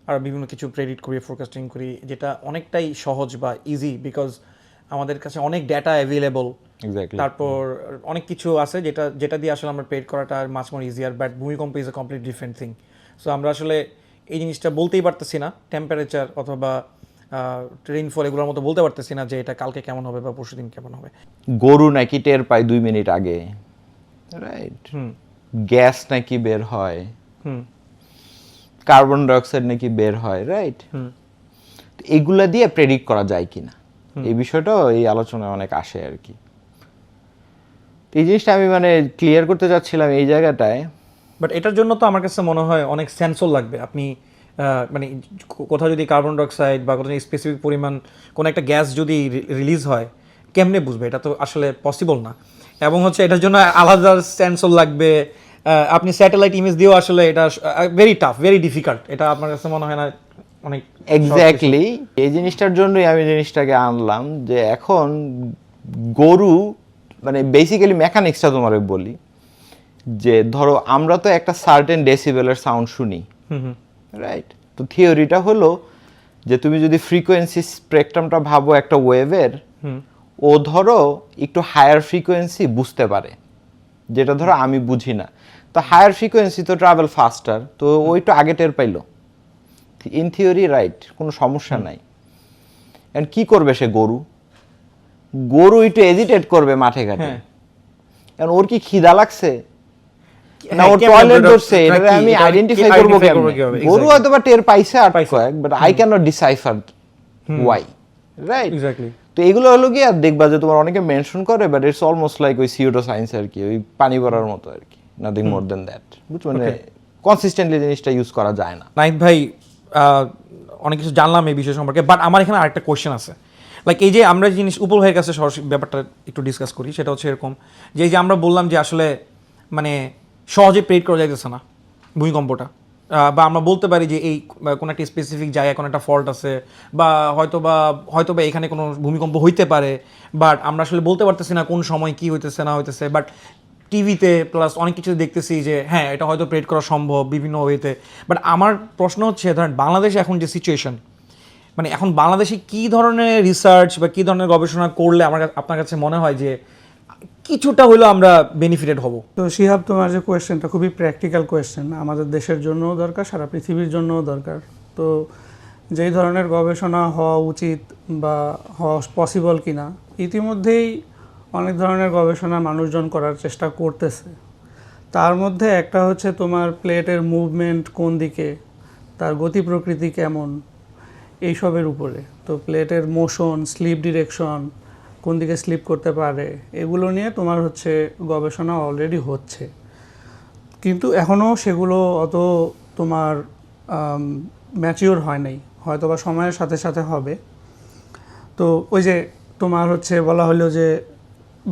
আর বিভিন্ন কিছু প্রেডিক্ট করি, ফোরকাস্টিং করি, যেটা অনেকটাই সহজ বা ইজি বিকজ আমাদের কাছে অনেক ডেটা অ্যাভেলেবল। এক্স্যাক্টলি। তারপর অনেক কিছু আছে যেটা দিয়ে আসলে আমরা প্রেডিক্ট করাটা মাছ মোর ইজিয়ার, বাট ভূমিকম্প is a complete different thing. So আমরা আসলে এই জিনিসটা বলতেই পারতেছি না, টেম্পারেচার অথবা রেইনফল এগুলোর মতো বলতে পারতেছি না যে এটা কালকে কেমন হবে বা পরশুদিন কেমন হবে। গরু নাকি টের পায় 2 মিনিট আগে, রাইট? গ্যাস নাকি বের হয়, কার্বন ডাইঅক্সাইড নাকি বের হয়, রাইট? এগুলা দিয়ে প্রেডিক্ট করা যায় কিনা এই বিষয়টাও এই আলোচনায় অনেক আসে আর কি। এই জিনিসটা আমি মানে ক্লিয়ার করতে চাচ্ছিলাম এই জায়গাটায়। বাট এটার জন্য তো আমার কাছে মনে হয় অনেক সেন্সর লাগবে। আপনি মানে কোথাও যদি কার্বন ডাইঅক্সাইড বা কোথাও স্পেসিফিক পরিমাণ কোনো একটা গ্যাস যদি রিলিজ হয়, কেমনে বুঝবে? এটা তো আসলে পসিবল না। এবং হচ্ছে এটার জন্য আলাদা সেন্সর লাগবে। আপনি স্যাটেলাইট ইমেজ দিয়েও আসলে এটা ভেরি টাফ, ভেরি ডিফিকাল্ট। এটা আপনার কাছে মনে হয় না অনেক? এক্স্যাক্টলি, এই জিনিসটার জন্যই আমি জিনিসটাকে আনলাম যে এখন গরু মানে বেসিক্যালি মেকানিক্সটা তোমারে বলি যে ধরো আমরা তো একটা সার্টেন ডেসিবেলের সাউন্ড শুনি, রাইট? তো থিওরিটা হলো যে তুমি যদি ফ্রিকোয়েন্সি স্পেকট্রামটা ভাবো একটা ওয়েভের, ও ধরো একটু হায়ার ফ্রিকোয়েন্সি বুঝতে পারে, যেটা ধরো আমি বুঝি না। তো হায়ার ফ্রিকোয়েন্সি তো ট্রাভেল ফাস্টার, তো ও একটু আগে টের পাইলো। ইন থিওরি রাইট, কোনো সমস্যা নাই। এন্ড কি করবে সে গরু একটু এজিটেট করবে মাঠে ঘাটে। কারণ ওর কি খিদা লাগছে না ওর টয়লেট ধরছে, এটা আমি আইডেন্টিফাই করব কেমনে? গরু হয়তো বা টের পাইছে আর কয়েক, but I can not decipher why, right? Exactly. তো এগুলো হলো কি, আর দেখবা যে তোমার অনেকে মেনশন করে, বাট ইটস অলমোস্ট লাইক ওই সিউডো সায়েন্স আর কি, ওই পানি ভরার মতো আর কি, নাথিং মোর দেন দ্যাট। বুঝছো, মানে কনসিস্টেন্টলি জিনিসটা ইউজ করা যায় না। নাহিদ ভাই, অনেক কিছু জানলাম এই বিষয় সম্পর্কে, বাট আমার এখানে আরেকটা কোয়েশ্চেন আছে। লাইক এই যে আমরা জিনিস উপর হয়ে গেছে সরাসরি ব্যাপারটা একটু ডিসকাস করি, সেটা হচ্ছে এরকম যে এই যে আমরা বললাম যে আসলে মানে সহজে প্রেডিক্ট করা যাইতেছে না ভূমিকম্পটা, বা আমরা বলতে পারি যে এই কোনো একটা স্পেসিফিক জায়গায় কোনো একটা ফল্ট আছে, বা হয়তো বা এখানে কোনো ভূমিকম্প হইতে পারে, বাট আমরা আসলে বলতে পারতেছি না কোন সময় কি হইতেছে না হইতেছে। বাট টিভিতে প্লাস অনেক কিছু দেখতেছি যে হ্যাঁ এটা হয়তো প্রেডিক্ট করা সম্ভব বিভিন্ন ওয়েতে। বাট আমার প্রশ্ন হচ্ছে ধরেন বাংলাদেশে এখন যে সিচুয়েশন, মানে এখন বাংলাদেশে কী ধরনের রিসার্চ বা কী ধরনের গবেষণা করলে আপনার কাছে মনে হয় যে কিছুটা হলেও আমরা বেনিফিটেড হব? তো শিহাব, তোমার যে কোয়েশ্চেনটা খুবই প্র্যাকটিক্যাল কোয়েশ্চেন, আমাদের দেশের জন্যও দরকার, সারা পৃথিবীর জন্যও দরকার। তো যেই ধরনের গবেষণা হওয়া উচিত বা হওয়া পসিবল কিনা, ইতিমধ্যেই অনেক ধরনের গবেষণা মানুষজন করার চেষ্টা করতেছে। তার মধ্যে একটা হচ্ছে তোমার প্লেটের মুভমেন্ট কোন দিকে, তার গতি প্রকৃতি কেমন, এইসবের উপরে। তো প্লেটের মোশন, স্লিপ ডিরেকশন, কোন দিকে স্লিপ করতে পারে, এগুলো নিয়ে তোমার হচ্ছে গবেষণা অলরেডি হচ্ছে, কিন্তু এখনও সেগুলো অত তোমার ম্যাচিওর হয় নাই, হয়তো বা সময়ের সাথে সাথে হবে। তো ওই যে তোমার হচ্ছে বলা হলো যে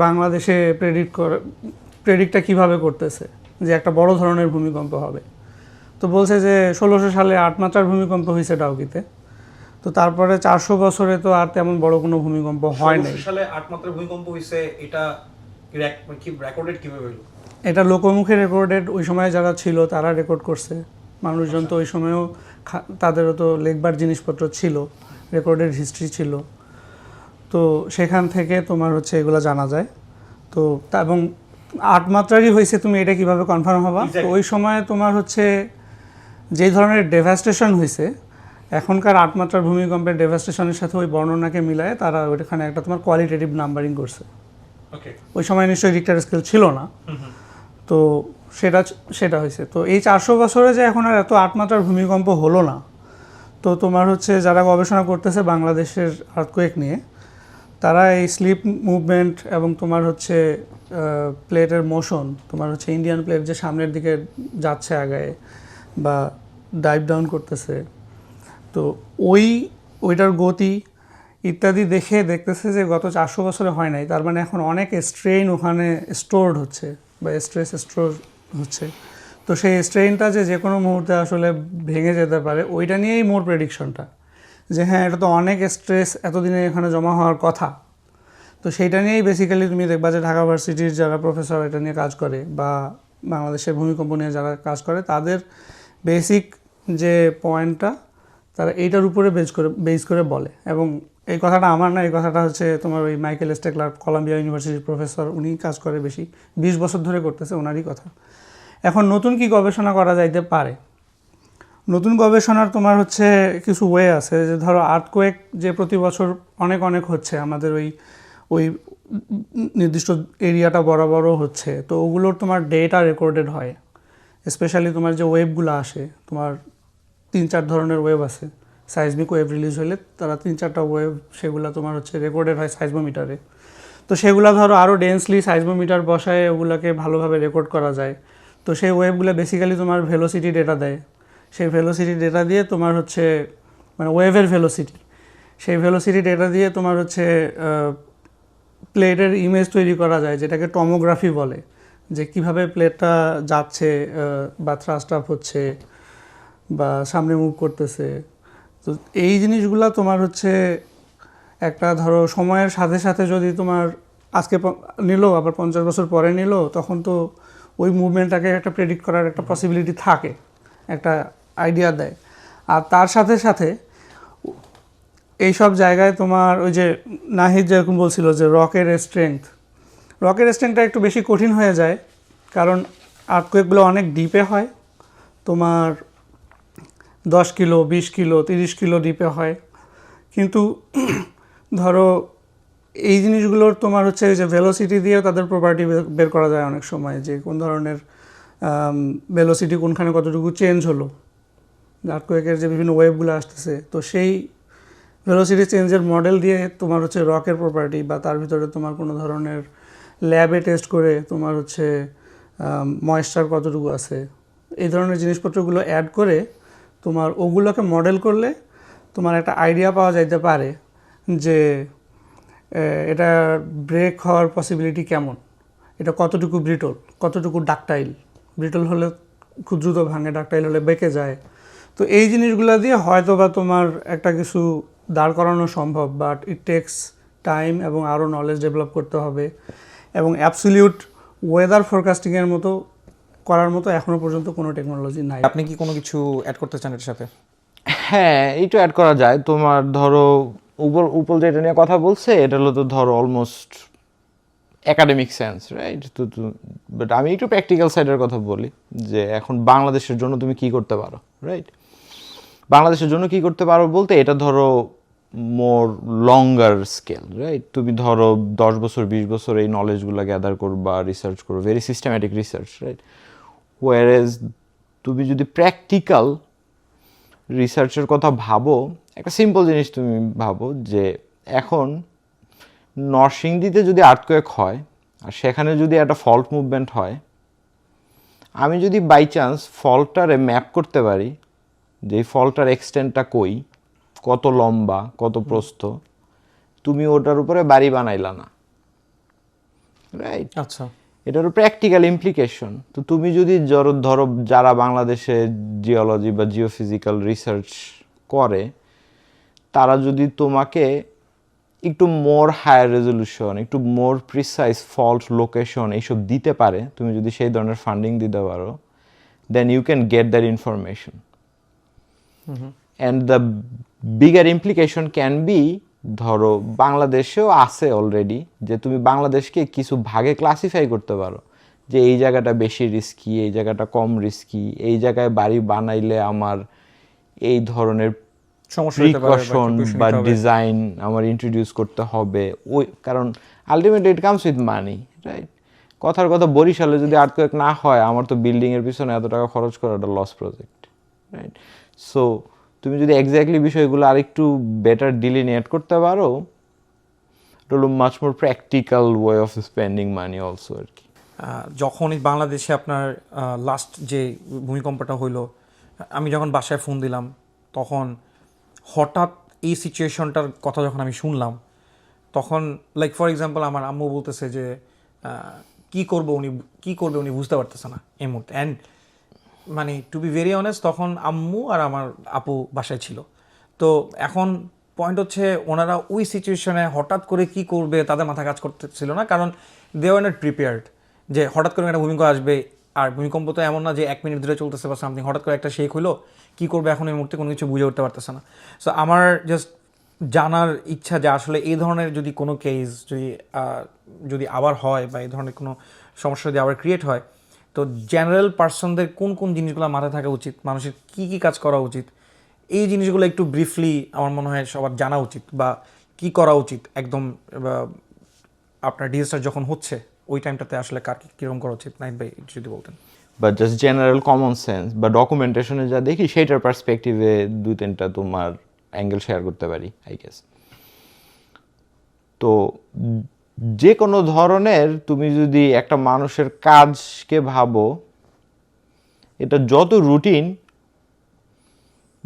বাংলাদেশে প্রেডিক্টটা কিভাবে করতেছে যে একটা বড় ধরনের ভূমিকম্প হবে। তো বলছে যে 1600 সালে 8 মাত্রার ভূমিকম্প হয়েছে ডাউকিতে। তো তারপরে 400 বছরে তো আর তেমন বড় কোনো ভূমিকম্প হয় নাই। 1600 সালে 8 মাত্রার ভূমিকম্প হইছে, এটা কি রেকর্ডেড কিভাবে হলো? এটা লোকমুখে রেকর্ডেড, ওই সময় যারা ছিল তারা রেকর্ড করছে। মানুষজন তো ওই সময়ও তাদেরও তো লেখবার জিনিসপত্র ছিল, রেকর্ডেড হিস্ট্রি ছিল। তো সেখান থেকে তোমার হচ্ছে এগুলো জানা যায়। তো এবং 8 মাত্রারই হয়েছে, তুমি এটা কিভাবে কনফার্ম হবা? তো ওই সময় তোমার হচ্ছে যেই ধরনের ডেভাস্টেশন হয়েছে, এখনকার 8 মাত্রার ভূমিকম্পের ডেভাস্টেশনের সাথে ওই বর্ণনাকে মিলায় তারা ওইখানে একটা তোমার কোয়ালিটেটিভ নাম্বারিং করছে। ওই সময় নিশ্চয়ই রিক্টার স্কেল ছিল না, তো সেটা হয়েছে। তো এই 400 বছরে যে এখন আর এত 8 মাত্রার ভূমিকম্প হলো না, তো তোমার হচ্ছে যারা গবেষণা করতেছে বাংলাদেশের আর্থকোয়েক নিয়ে, তারা এই স্লিপ মুভমেন্ট এবং তোমার হচ্ছে প্লেটের মোশন, তোমার হচ্ছে ইন্ডিয়ান প্লেট যে সামনের দিকে যাচ্ছে আগায় বা ডাইভ ডাউন করতেছে, তো ওইটার গতি ইত্যাদি দেখতেছে যে গত 400 বছরে হয় নাই। তার মানে এখন অনেক স্ট্রেইন ওখানে স্টোরড হচ্ছে বা স্ট্রেস স্টোর হচ্ছে। তো সেই স্ট্রেনটা যে কোনো মুহূর্তে আসলে ভেঙে যেতে পারে, ওইটা নিয়েই মোর প্রেডিকশনটা, যে হ্যাঁ এটা তো অনেক স্ট্রেস এতদিনে এখানে জমা হওয়ার কথা। তো সেইটা নিয়েই বেসিক্যালি তুমি দেখবা যে ঢাকা ভার্সিটির যারা প্রফেসর এটা নিয়ে কাজ করে বা বাংলাদেশের ভূমিকম্প নিয়ে যারা কাজ করে, তাদের বেসিক যে পয়েন্টটা তারা এইটার উপরে বেস করে বলে। এবং এই কথাটা আমার না, এই কথাটা হচ্ছে তোমার ওই মাইকেল স্টেকলার, কলাম্বিয়া ইউনিভার্সিটির প্রফেসর, উনি কাজ করে বেশি 20 বছর ধরে করতেছে, ওনারই কথা। এখন নতুন কি গবেষণা করা যাইতে পারে? নতুন গবেষণার তোমার হচ্ছে কিছু ওয়ে আছে, যে ধরো আর্থকোয়েক যে প্রতি বছর অনেক অনেক হচ্ছে আমাদের ওই নির্দিষ্ট এরিয়াটা বরাবরও হচ্ছে, তো ওগুলোর তোমার ডেটা রেকর্ডেড হয়। স্পেশালি তোমার যে ওয়েবগুলো আসে, তোমার 3-4 ধরনের ওয়েব আছে। সাইজমিক ওয়েব রিলিজ হলে তারা 3-4টা ওয়েব, সেগুলো তোমার হচ্ছে রেকর্ডেড হয় সাইজমোমিটারে। তো সেগুলো ধরো আরও ডেন্সলি সাইজমোমিটার বসায় ওগুলোকে ভালোভাবে রেকর্ড করা যায়। তো সেই ওয়েবগুলো বেসিক্যালি তোমার ভেলোসিটি ডেটা দেয়। সেই ভেলোসিটি ডেটা দিয়ে তোমার হচ্ছে মানে ওয়েভের ভেলোসিটি, সেই ভেলোসিটি ডেটা দিয়ে তোমার হচ্ছে প্লেটের ইমেজ তৈরি করা যায়, যেটাকে টমোগ্রাফি বলে, যে কিভাবে প্লেটটা যাচ্ছে বা থ্রাস্ট আপ হচ্ছে বা সামনে মুভ করতেছে। তো এই জিনিসগুলো তোমার হচ্ছে একটা ধরো সময়ের সাথে সাথে যদি তোমার আজকে নিল আবার 50 বছর পরে নিল, তখন তো ওই মুভমেন্টটাকে একটা প্রেডিক্ট করার একটা পসিবিলিটি থাকে, একটা আইডিয়া দেয়। আর তার সাথে সাথে এইসব জায়গায় তোমার ওই যে নাহিদ যেরকম বলছিল যে রকের স্ট্রেংথটা একটু বেশি কঠিন হয়ে যায়, কারণ আর্থকোয়েকগুলো অনেক ডিপে হয়, তোমার 10 কিলো, 20 কিলো, 30 কিলো ডিপে হয়। কিন্তু ধরো এই জিনিসগুলোর তোমার হচ্ছে যে ভেলোসিটি দিয়েও তাদের প্রপার্টি বের করা যায় অনেক সময়, যে কোন ধরনের ভেলোসিটি কোনখানে কতটুকু চেঞ্জ হলো, আর্থকোয়েকের যে বিভিন্ন ওয়েভগুলো আসতেছে, তো সেই ভেলোসিটি চেঞ্জের মডেল দিয়ে তোমার হচ্ছে রকের প্রপার্টি বা তার ভিতরে তোমার কোনো ধরনের ল্যাবে টেস্ট করে তোমার হচ্ছে ময়েশ্চার কতটুকু আছে, এই ধরনের জিনিসপত্রগুলো অ্যাড করে তোমার ওগুলোকে মডেল করলে তোমার একটা আইডিয়া পাওয়া যাইতে পারে যে এটা ব্রেক হওয়ার পসিবিলিটি কেমন, এটা কতটুকু ব্রিটল, কতটুকু ডাকটাইল। ব্রিটল হলে খুব দ্রুত ভাঙে, ডাকটাইল হলে বেঁকে যায়। তো এই জিনিসগুলো দিয়ে হয়তো বা তোমার একটা কিছু দাঁড় করানো সম্ভব, বাট ইট টেক্স টাইম এবং আরও নলেজ ডেভেলপ করতে হবে। এবং অ্যাবসলিউট ওয়েদার ফোরকাস্টিংয়ের মতো করার মতো এখনও পর্যন্ত কোনো টেকনোলজি নাই। আপনি কি কোনো কিছু অ্যাড করতে চান এর সাথে? হ্যাঁ, এইটা অ্যাড করা যায়। তোমার ধরো উপল যেটা নিয়ে কথা বলছে, এটা হলো তো ধরো অলমোস্ট একাডেমিক সেন্স, রাইট? তো বাট আমি একটু প্র্যাকটিক্যাল সাইডের কথা বলি, যে এখন বাংলাদেশের জন্য তুমি কি করতে পারো, রাইট? বাংলাদেশের জন্য কি করতে পারো বলতে, এটা ধরো মোর লঙ্গার স্কেল, রাইট? তুমি ধরো 10 বছর 20 বছর এই নলেজগুলো গ্যাদার করবা, রিসার্চ করো, ভেরি সিস্টেম্যাটিক রিসার্চ, রাইট? ওয়ারেজ তুমি যদি প্র্যাকটিক্যাল রিসার্চের কথা ভাবো, একটা সিম্পল জিনিস তুমি ভাবো যে এখন নরসিংদীতে যদি আর্থকোয়েক হয় আর সেখানে যদি একটা ফল্ট মুভমেন্ট হয়, আমি যদি বাই চান্স ফল্টটারে ম্যাপ করতে পারি যে এই ফল্টটার এক্সটেন্টটা কই, কত লম্বা, কত প্রস্থ, তুমি ওটার উপরে বাড়ি বানাইলা না, রাইট? আচ্ছা, এটারও প্র্যাকটিক্যাল ইমপ্লিকেশন। তো তুমি যদি ধরো যারা বাংলাদেশে জিওলজি বা জিওফিজিক্যাল রিসার্চ করে, তারা যদি তোমাকে একটু মোর হায়ার রেজলিউশন, একটু মোর প্রিসাইজ ফল্ট লোকেশন এইসব দিতে পারে, তুমি যদি সেই ধরনের ফান্ডিং দিতে পারো, then you can get that information. And the bigger implication can be, ধরো বাংলাদেশেও আছে অলরেডি, যে তুমি বাংলাদেশকে কিছু ভাগে ক্লাসিফাই করতে পারো, যে এই জায়গাটা বেশি রিস্কি, এই জায়গাটা কম রিস্কি, এই জায়গায় বাড়ি বানাইলে আমার এই ধরনের প্রিকশন বা ডিজাইন আমার ইন্ট্রোডিউস করতে হবে। ওই কারণ ultimately it comes with money, right? কথার কথা, বরিশালে যদি আর্থকোয়েক না হয়, আমার তো বিল্ডিংয়ের পিছনে এত টাকা খরচ করাটা লস প্রজেক্ট, রাইট? সো তুমি যদি এক্স্যাক্টলি বিষয়গুলো আরেকটু বেটার ডিলিনিয়েট করতে পারো, it will be much more practical way of spending money also আর কি। যখনই বাংলাদেশে আপনার লাস্ট যে ভূমিকম্পটা হইলো, আমি যখন বাসায় ফোন দিলাম, তখন হঠাৎ এই সিচুয়েশনটার কথা যখন আমি শুনলাম, তখন লাইক ফর এক্সাম্পল আমার আম্মু বলতেছে যে কী করবে উনি বুঝতে পারতেছে না এই মুহূর্তে। অ্যান্ড মানে টু বি ভেরি অনেস্ট তখন আম্মু আর আমার আপু বাসায় ছিল। তো এখন পয়েন্ট হচ্ছে ওনারা ওই সিচুয়েশনে হঠাৎ করে কি করবে তাদের মাথা কাজ করতেছিল না, কারণ দে ওয়ার নট প্রিপেয়ার্ড যে হঠাৎ করে একটা ভূমিকম্প আসবে। আর ভূমিকম্প তো এমন না যে 1 মিনিট ধরে চলতেছে বা সামথিং, হঠাৎ করে একটা শেক হলো, কী করবে এখন এই মুহূর্তে কোনো কিছু বুঝে উঠতে পারতেছে না। সো আমার জাস্ট জানার ইচ্ছা যে আসলে এই ধরনের যদি কোনো কেস যদি আবার হয় বা এই ধরনের কোনো সমস্যা যদি আবার ক্রিয়েট হয়, তো জেনারেল পার্সনদের কোন কোন জিনিসগুলো মাথায় থাকা উচিত, মানুষের কী কী কাজ করা উচিত, এই জিনিসগুলো একটু ব্রিফলি আমার মনে হয় সবার জানা উচিত, বা কি করা উচিত একদম আপনার ডিজাস্টার যখন হচ্ছে ওই টাইমটাতে আসলে কার কীরকম করা উচিত, নাইট ভাই যদি বলতেন। বা জাস্ট জেনারেল কমন সেন্স বা ডকুমেন্টেশনে যা দেখি সেইটার পার্সপেক্টিভে 2-3টা তোমার অ্যাঙ্গেল শেয়ার করতে পারি আই গেস। তো যে কোনো ধরনের তুমি যদি একটা মানুষের কাজকে ভাবো, এটা যত রুটিন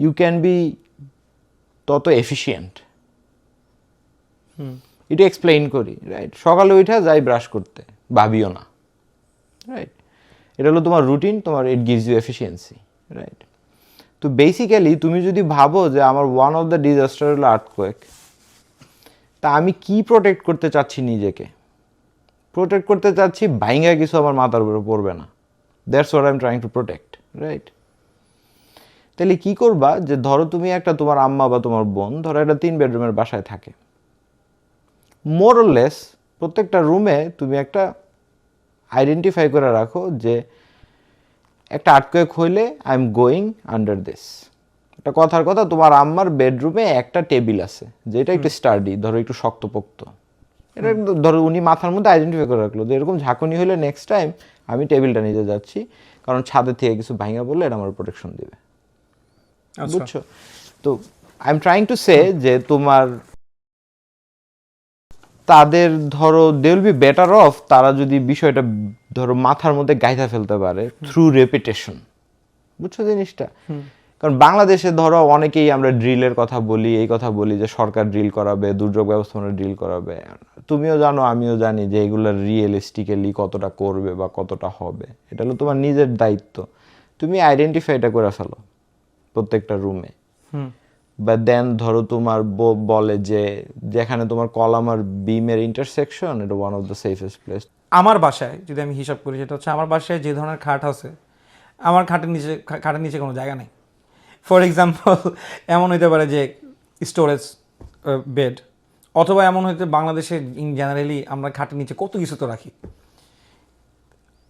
ইউ ক্যান বি তত এফিশিয়েন্ট। এটা এক্সপ্লেইন করি, রাইট? সকালে উঠা যাই ব্রাশ করতে, ভাবিও না, রাইট? এটা হলো তোমার রুটিন, তোমার it gives you efficiency, right? তো বেসিক্যালি তুমি যদি ভাবো যে আমার ওয়ান অফ দ্য ডিজাস্টার হলো আর্থকোয়েক, তা আমি কি প্রোটেক্ট করতে চাচ্ছি নিজেকে? প্রোটেক্ট করতে চাচ্ছি ভাইঙ্গা কিছু আমার মাথার উপরে পড়বে না। That's what I am trying to protect, right? তাহলে কি করবা, যে ধরো তুমি একটা তোমার আম্মা বা তোমার বোন ধরো একটা 3 বেডরুমের বাসায় থাকে, মোর অর লেস প্রত্যেকটা রুমে তুমি একটা আইডেন্টিফাই করে রাখো যে একটা আর্থকোয়েক হইলে I am going under this. একটা কথার কথা, তোমার আম্মার বেডরুমে একটা টেবিল আছে যেটা একটু স্টাডি, ধরো একটু শক্তপোক্ত, এটা ধরো উনি মাথার মধ্যে আইডেন্টিফাই করে রাখলো যে এরকম ঝাঁকুনি হলে নেক্সট টাইম আমি টেবিলটা নিতে যাচ্ছি, কারণ ছাদের থেকে কিছু ভাঙা বললে এটা আমার প্রোটেকশন দিবে। বুঝছো? তো I am trying to say যে তোমার তাদের ধরো they will be better off, তারা যদি বিষয়টা ধরো মাথার মধ্যে গাইথা ফেলতে পারে থ্রু রেপিটেশন। বুঝছো জিনিসটা? কারণ বাংলাদেশে ধরো অনেকেই আমরা ড্রিলের কথা বলি, এই কথা বলি যে সরকার ড্রিল করাবে, দুর্যোগ ব্যবস্থাপনা ড্রিল করাবে। তুমিও জানো আমিও জানি যে এগুলো রিয়েলিস্টিক্যালি কতটা করবে বা কতটা হবে, এটা হলো তোমার নিজের দায়িত্ব। তুমি আইডেন্টিফাইটা করে ফেলো প্রত্যেকটা রুমে। বা দেন ধরো তোমার বলে যে যেখানে তোমার কলাম আর বিমের ইন্টারসেকশন, এটা one of the safest place. আমার বাসায় যদি আমি হিসাব করি, সেটা হচ্ছে আমার বাসায় যে ধরনের খাট আছে, আমার খাটের নিচে কোনো জায়গা নেই। ফর এক্সাম্পল এমন হইতে পারে যে স্টোরেজ বেড, অথবা এমন হইতে বাংলাদেশে ইন জেনারেলি আমরা খাটের নিচে কত কিছু তো রাখি।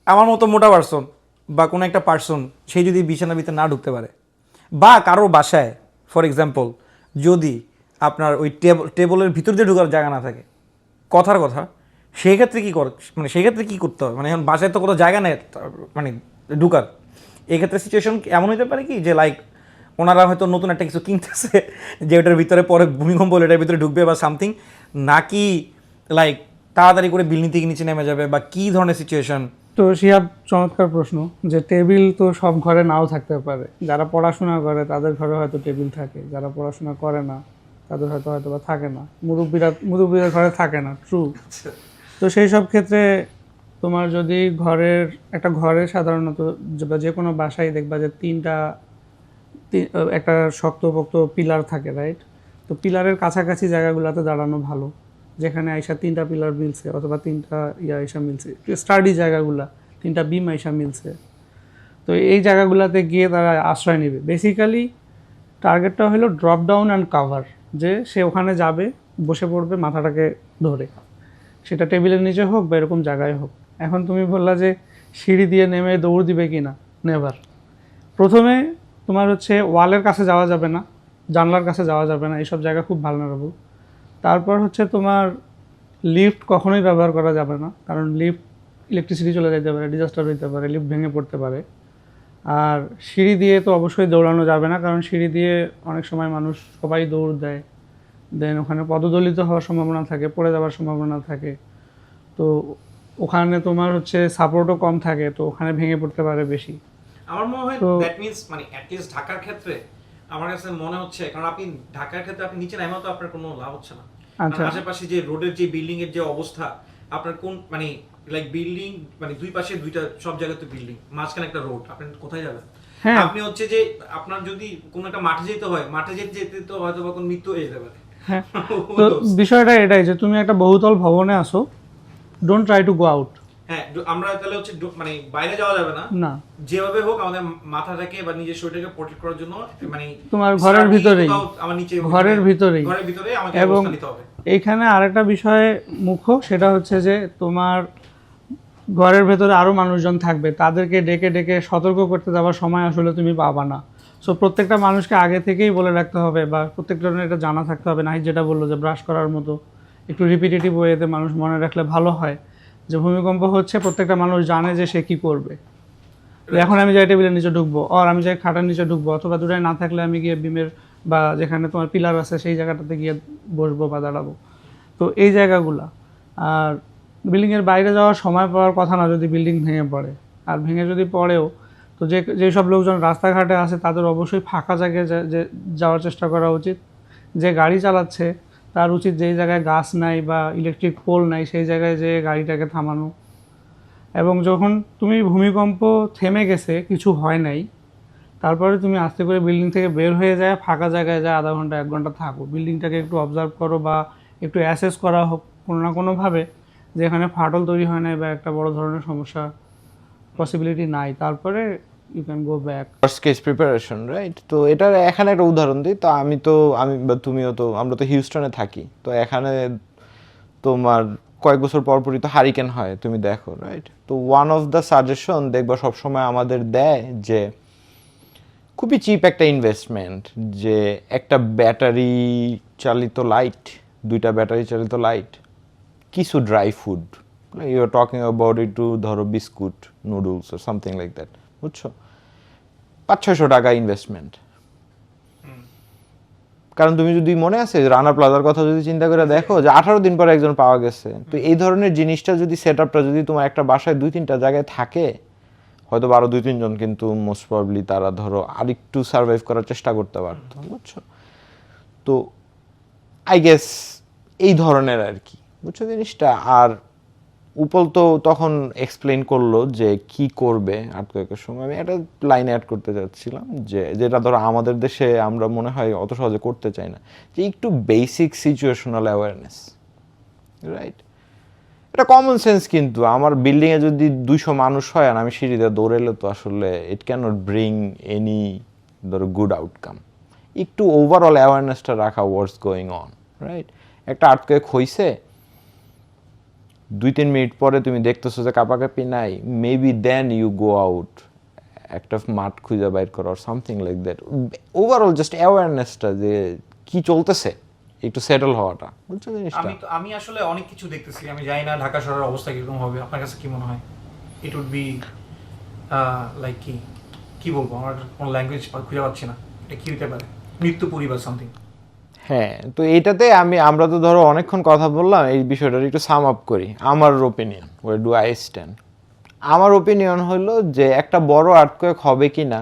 আমার মতো মোটা পার্সন বা কোনো একটা পার্সন সেই যদি বিছানার ভিতরে না ঢুকতে পারে, বা কারোর বাসায় ফর এক্সাম্পল যদি আপনার ওই টেবলের ভিতর দিয়ে ঢোকার জায়গা না থাকে, কথার কথা, সেই ক্ষেত্রে কী করে, মানে সেই ক্ষেত্রে কী করতে হবে? মানে এখন বাসায় তো কোনো জায়গা নেই মানে ঢুকার, এই ক্ষেত্রে সিচুয়েশন এমন হতে পারে কি যে লাইক ওনারা হয়তো নতুন একটা কিছু কিনতেছে যে ওটার ভিতরে পরে ভূমিকম্প হলে এটার ভিতরে ঢুকবে বা সামথিং, নাকি লাইক তাড়াতাড়ি করে বিল্ডিং থেকে নিচে নেমে যাবে, বা কী ধরনের সিচুয়েশন? তো শিহাব, চমৎকার প্রশ্ন। যে টেবিল তো সব ঘরে নাও থাকতে পারে। যারা পড়াশোনা করে তাদের ঘরে হয়তো টেবিল থাকে, যারা পড়াশোনা করে না তাদের হয়তো বা থাকে না, মুরব্বীরা ঘরে থাকে না, ট্রু। তো সেই সব ক্ষেত্রে তোমার যদি একটা ঘরে সাধারণত বা যে কোনো বাসায় দেখবা যে একটা শক্তপোক্ত পিলার থাকে, রাইট? তো পিলারের কাছাকাছি জায়গাগুলোতে দাঁড়ানো ভালো, যেখানে আইসা 3টা পিলার মিলছে অথবা 3টা আইসা মিলছে, স্টাডি জায়গাগুলা 3টা বিম আইসা মিলছে। তো এই জায়গাগুলোতে গিয়ে তারা আশ্রয় নেবে। বেসিক্যালি টার্গেটটা হলো ড্রপ ডাউন অ্যান্ড কাভার, যে সে ওখানে যাবে, বসে পড়বে মাথাটাকে ধরে, সেটা টেবিলের নিচে হোক বা এরকম জায়গায় হোক। এখন তুমি বললা যে সিঁড়ি দিয়ে নেমে দৌড় দিবে কি না, নেভার। প্রথমে তোমার হচ্ছে ওয়ালের কাছে যাওয়া যাবে না, জানলার কাছে যাওয়া যাবে না, এইসব জায়গা খুব ভালনারেবল। তারপর হচ্ছে তোমার লিফট কখনোই ব্যবহার করা যাবে না, কারণ লিফট ইলেকট্রিসিটি চলে যেতে পারে, ডিজাস্টার হইতে পারে, লিফট ভেঙে পড়তে পারে। আর সিঁড়ি দিয়ে তো অবশ্যই দৌড়ানো যাবে না, কারণ সিঁড়ি দিয়ে অনেক সময় মানুষ সবাই দৌড় দেয়, দেন ওখানে পদদলিত হওয়ার সম্ভাবনা থাকে, পড়ে যাওয়ার সম্ভাবনা থাকে। তো ওখানে তোমার হচ্ছে সাপোর্টও কম থাকে, তো ওখানে ভেঙে পড়তে পারে বেশি। আমার মনে হয় দ্যাট মিন্স মানে অ্যাটলিস্ট ঢাকার ক্ষেত্রে আমার কাছে মনে হচ্ছে, কারণ আপনি ঢাকার ক্ষেত্রে আপনি নিচে নামা তো আপনার কোনো লাভ হচ্ছে না। আচ্ছা, আশেপাশে যে রোডের যে বিল্ডিং এর যে অবস্থা, আপনার কোন মানে লাইক বিল্ডিং মানে দুই পাশে দুইটা সব জায়গাতে বিল্ডিং, মাঝখানে একটা রোড, আপনি কোথায় যাবেন? হ্যাঁ। আপনি হচ্ছে যে আপনার যদি কোনো একটা মাঠে যেতে হয়, মাঠে যেতে যেতে তো হয়তো বা কোনো মৃত্যু হয়ে যেতে পারে। হ্যাঁ, তো বিষয়টা এটাই যে তুমি একটা বহুতল ভবনে আসো, don't try to go out. হ্যাঁ, আমরা তাহলে হচ্ছে মানে বাইরে যাওয়া যাবে না, না, যেভাবে হোক আমাদের মাথাটাকে বা নিজের শরীরটাকে প্রোটেক্ট করার জন্য মানে তোমার ঘরের study ভিতরেই, কোথাও আমার নিচে ঘরের ভিতরেই। ঘরের ভিতরে আমাকে এবং অবস্থান নিতে হবে। এইখানে আরেকটা বিষয় মুখ্য, সেটা হচ্ছে যে তোমার ঘরের ভেতরে আরও মানুষজন থাকবে, তাদেরকে ডেকে ডেকে সতর্ক করতে যাওয়ার সময় আসলে তুমি পাবা না। সো প্রত্যেকটা মানুষকে আগে থেকেই বলে রাখতে হবে, বা প্রত্যেকটা জনের এটা জানা থাকতে হবে। নাহিদ যেটা বললো যে ব্রাশ করার মতো একটু রিপিটেটিভ ওয়েতে মানুষ মনে রাখলে ভালো হয়, যে ভূমিকম্প হচ্ছে, প্রত্যেকটা মানুষ জানে যে সে কী করবে। এখন আমি যাই টেবিলের নিচে ঢুকবো, আর আমি যাই খাটার নিচে ঢুকবো, অথবা দুটাই না থাকলে আমি গিয়ে বিমের বা যেখানে তোমার পিলার আছে সেই জায়গাটাতে গিয়ে বসবো বা দাঁড়াবো। তো এই জায়গাগুলা। আর বিল্ডিংয়ের বাইরে যাওয়ার সময় পাওয়ার কথা না যদি বিল্ডিং ভেঙে পড়ে, আর ভেঙে যদি পড়েও, তো যেসব লোকজন রাস্তাঘাটে আছে তাদের অবশ্যই ফাঁকা জায়গায় যাওয়ার চেষ্টা করা উচিত। যে গাড়ি চালাচ্ছে তার উচিত যেই জায়গায় গাছ নাই বা ইলেকট্রিক পোল নাই সেই জায়গায় যে গাড়িটাকে থামানো। এবং যখন তুমি ভূমিকম্প থেমে গেছে, কিছু হয় নাই, তারপরে তুমি আস্তে করে বিল্ডিং থেকে বের হয়ে যায়, ফাঁকা জায়গায় যায় আধা ঘন্টা 1 ঘন্টা থাকো, বিল্ডিংটাকে একটু অবজার্ভ করো বা একটু অ্যাসেস করা হোক কোনো না কোনোভাবে, যে এখানে ফাটল তৈরি হয় নাই বা একটা বড় ধরনের সমস্যা পসিবিলিটি নাই, তারপরে you can go back. First case preparation, right? তো এটার এখানে একটা উদাহরণ দিই। তো আমি বা তুমিও তো, আমরা তো হিউস্টনে থাকি, তো এখানে তোমার কয়েক বছর পর পরই তো হারিকেন হয়, তুমি দেখো, রাইট? তো ওয়ান অফ দ্য সাজেশন দেখবা সবসময় আমাদের দেয় যে খুবই চিপ একটা ইনভেস্টমেন্ট, যে একটা ব্যাটারি চালিত লাইট, 2টা ব্যাটারি চালিত লাইট, কিছু dry food, you are talking about একটু ধরো বিস্কুট, নুডলস আর সামথিং লাইক দ্যাট, বুঝছো? 500-600 টাকা ইনভেস্টমেন্ট। কারণ তুমি যদি মনে আছে রানা প্লাজার কথা যদি চিন্তা করে দেখো, যে 18 দিন পরে একজন পাওয়া গেছে। তো এই ধরনের জিনিসটা যদি সেট আপটা যদি তোমার একটা বাসায় 2-3টা জায়গায় থাকে, হয়তো 2-3 জন কিন্তু মোস্ট প্রবাবলি তারা ধরো আরেকটু সার্ভাইভ করার চেষ্টা করতে পারতো, বুঝছো? তো আই গেস এই ধরনের আর কি, বুঝছো জিনিসটা। আর উপল তো তখন এক্সপ্লেন করলো যে কি করবে আর্থকোয়েকের সময়। আমি একটা লাইন অ্যাড করতে চাচ্ছিলাম, যে যেটা ধরো আমাদের দেশে আমরা মনে হয় অত সহজে করতে চাই না, যে একটু বেসিক সিচুয়েশনাল অ্যাওয়ারনেস, রাইট? এটা কমন সেন্স। কিন্তু আমার বিল্ডিংয়ে যদি 200 মানুষ হয় আর আমি সিঁড়িতে দৌড়েলে তো আসলে ইট ক্যানট ব্রিং এনি ধরো গুড আউটকাম। একটু ওভারঅল অ্যাওয়ারনেসটা রাখা, হোয়াটস গোয়িং অন, রাইট? একটা আর্থকোয়েক হইছে, 2-3 মিনিট পরে তুমি দেখতেছো যে কাপাকাপি নাই, maybe then you go out, একটা মাঠ খুঁজে বাইর করো আর something like that. Overall just অ্যাওয়ারনেসটা যে কি চলতেছে, একটু সেটেল হওয়াটা, বুঝছো জিনিসটা? আমি আসলে অনেক কিছু দেখতেছি, আমি জানি না ঢাকা শহরের অবস্থা কিরকম হবে। আপনার কাছে কি মনে হয়? ইট উড বি লাইক কি বলবো, আমার কোনো ল্যাঙ্গুয়েজ খুঁজে পাচ্ছি না। এটা কি হতে পারে? মৃত্যুপুরী বা সামথিং। হ্যাঁ, তো এইটাতে আমরা তো ধরো অনেকক্ষণ কথা বললাম, এই বিষয়টার একটু সাম আপ করি। আমার opinion, war do I stand? আমার ওপিনিয়ন হলো যে একটা বড় আর্থকোয়েক হবে কি না,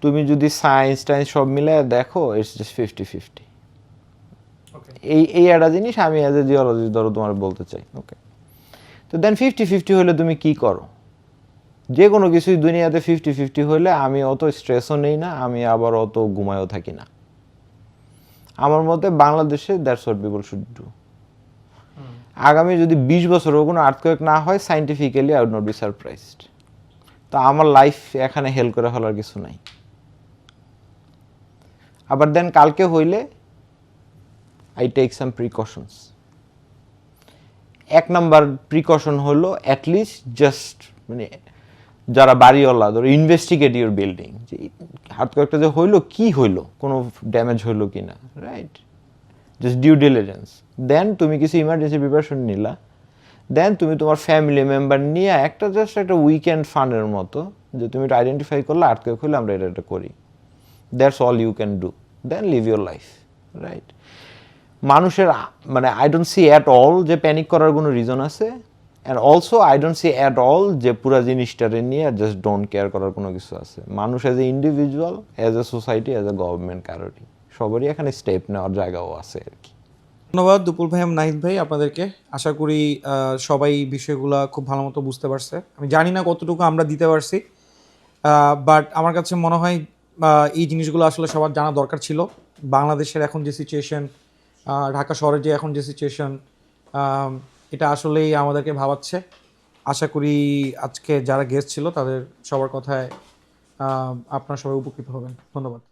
তুমি যদি সায়েন্স টাইন্স সব মিলে দেখো, ইটস জাস্ট 50-50। এই একটা জিনিস আমি অ্যাজ এ জিওলজিস্ট ধরো তোমার বলতে চাই। ওকে, তো দেন 50-50 হলে তুমি কি করো? যে কোনো কিছুই দুনিয়াতে 50-50 হলে আমি অত স্ট্রেসও নেই না, আমি আবার অত ঘুমায়ও থাকি না। আমার মতে বাংলাদেশে that's what people should do. আগামী যদি 20 বছরও কোনো আর্থকোয়েক না হয়, scientifically I would not be surprised. তো আমার লাইফ এখানে হেল্প করে ফেলার কিছু নাই। আবার দেন কালকে হইলে I take some precautions. 1 number precaution হলো অ্যাটলিস্ট জাস্ট মানে যারা বাড়িওয়ালা ধরো ইনভেস্টিগেট ইউর বিল্ডিং, যে আর্থকোয়েকটা যে হইলো, কি হইলো, কোনো ড্যামেজ হইলো কি না, right? Just due diligence. Then তুমি কিছু ইমার্জেন্সি প্রিপারেশন নিলা, দেন তুমি তোমার ফ্যামিলি মেম্বার নিয়ে একটা জাস্ট একটা উইকেন্ড ফানের মতো, যে তুমি এটা আইডেন্টিফাই করলে আর্থকোয়েক হইলে আমরা এটা করি। That's all you can do, then live your life, right? মানুষের মানে I don't see at all যে প্যানিক করার কোনো রিজন আছে, and also I don't see at all যে পুরো জিনিসটারে নিয়ে জাস্ট ডোন্ট কেয়ার করার কোনো কিছু আছে। মানুষ as a individual, as a society, as a government, কারোরই সবারই এখানে স্টেপ নেওয়ার জায়গাও আছে আর কি। ধন্যবাদ দুপুল ভাই এবং নাহিদ ভাই আপনাদেরকে। আশা করি সবাই বিষয়গুলো খুব ভালো মতো বুঝতে পারছে। আমি জানি না কতটুকু আমরা দিতে পারছি, বাট আমার কাছে মনে হয় এই জিনিসগুলো আসলে সবার জানা দরকার ছিল। বাংলাদেশের এখন যে সিচুয়েশন, ঢাকা শহরের যে এখন যে সিচুয়েশন, এটা আসলেই আমাদেরকে ভাবাচ্ছে। আশা করি আজকে যারা গেস্ট ছিল তাদের সবার কথায় আপনারা সবাই উপকৃত হবেন। ধন্যবাদ।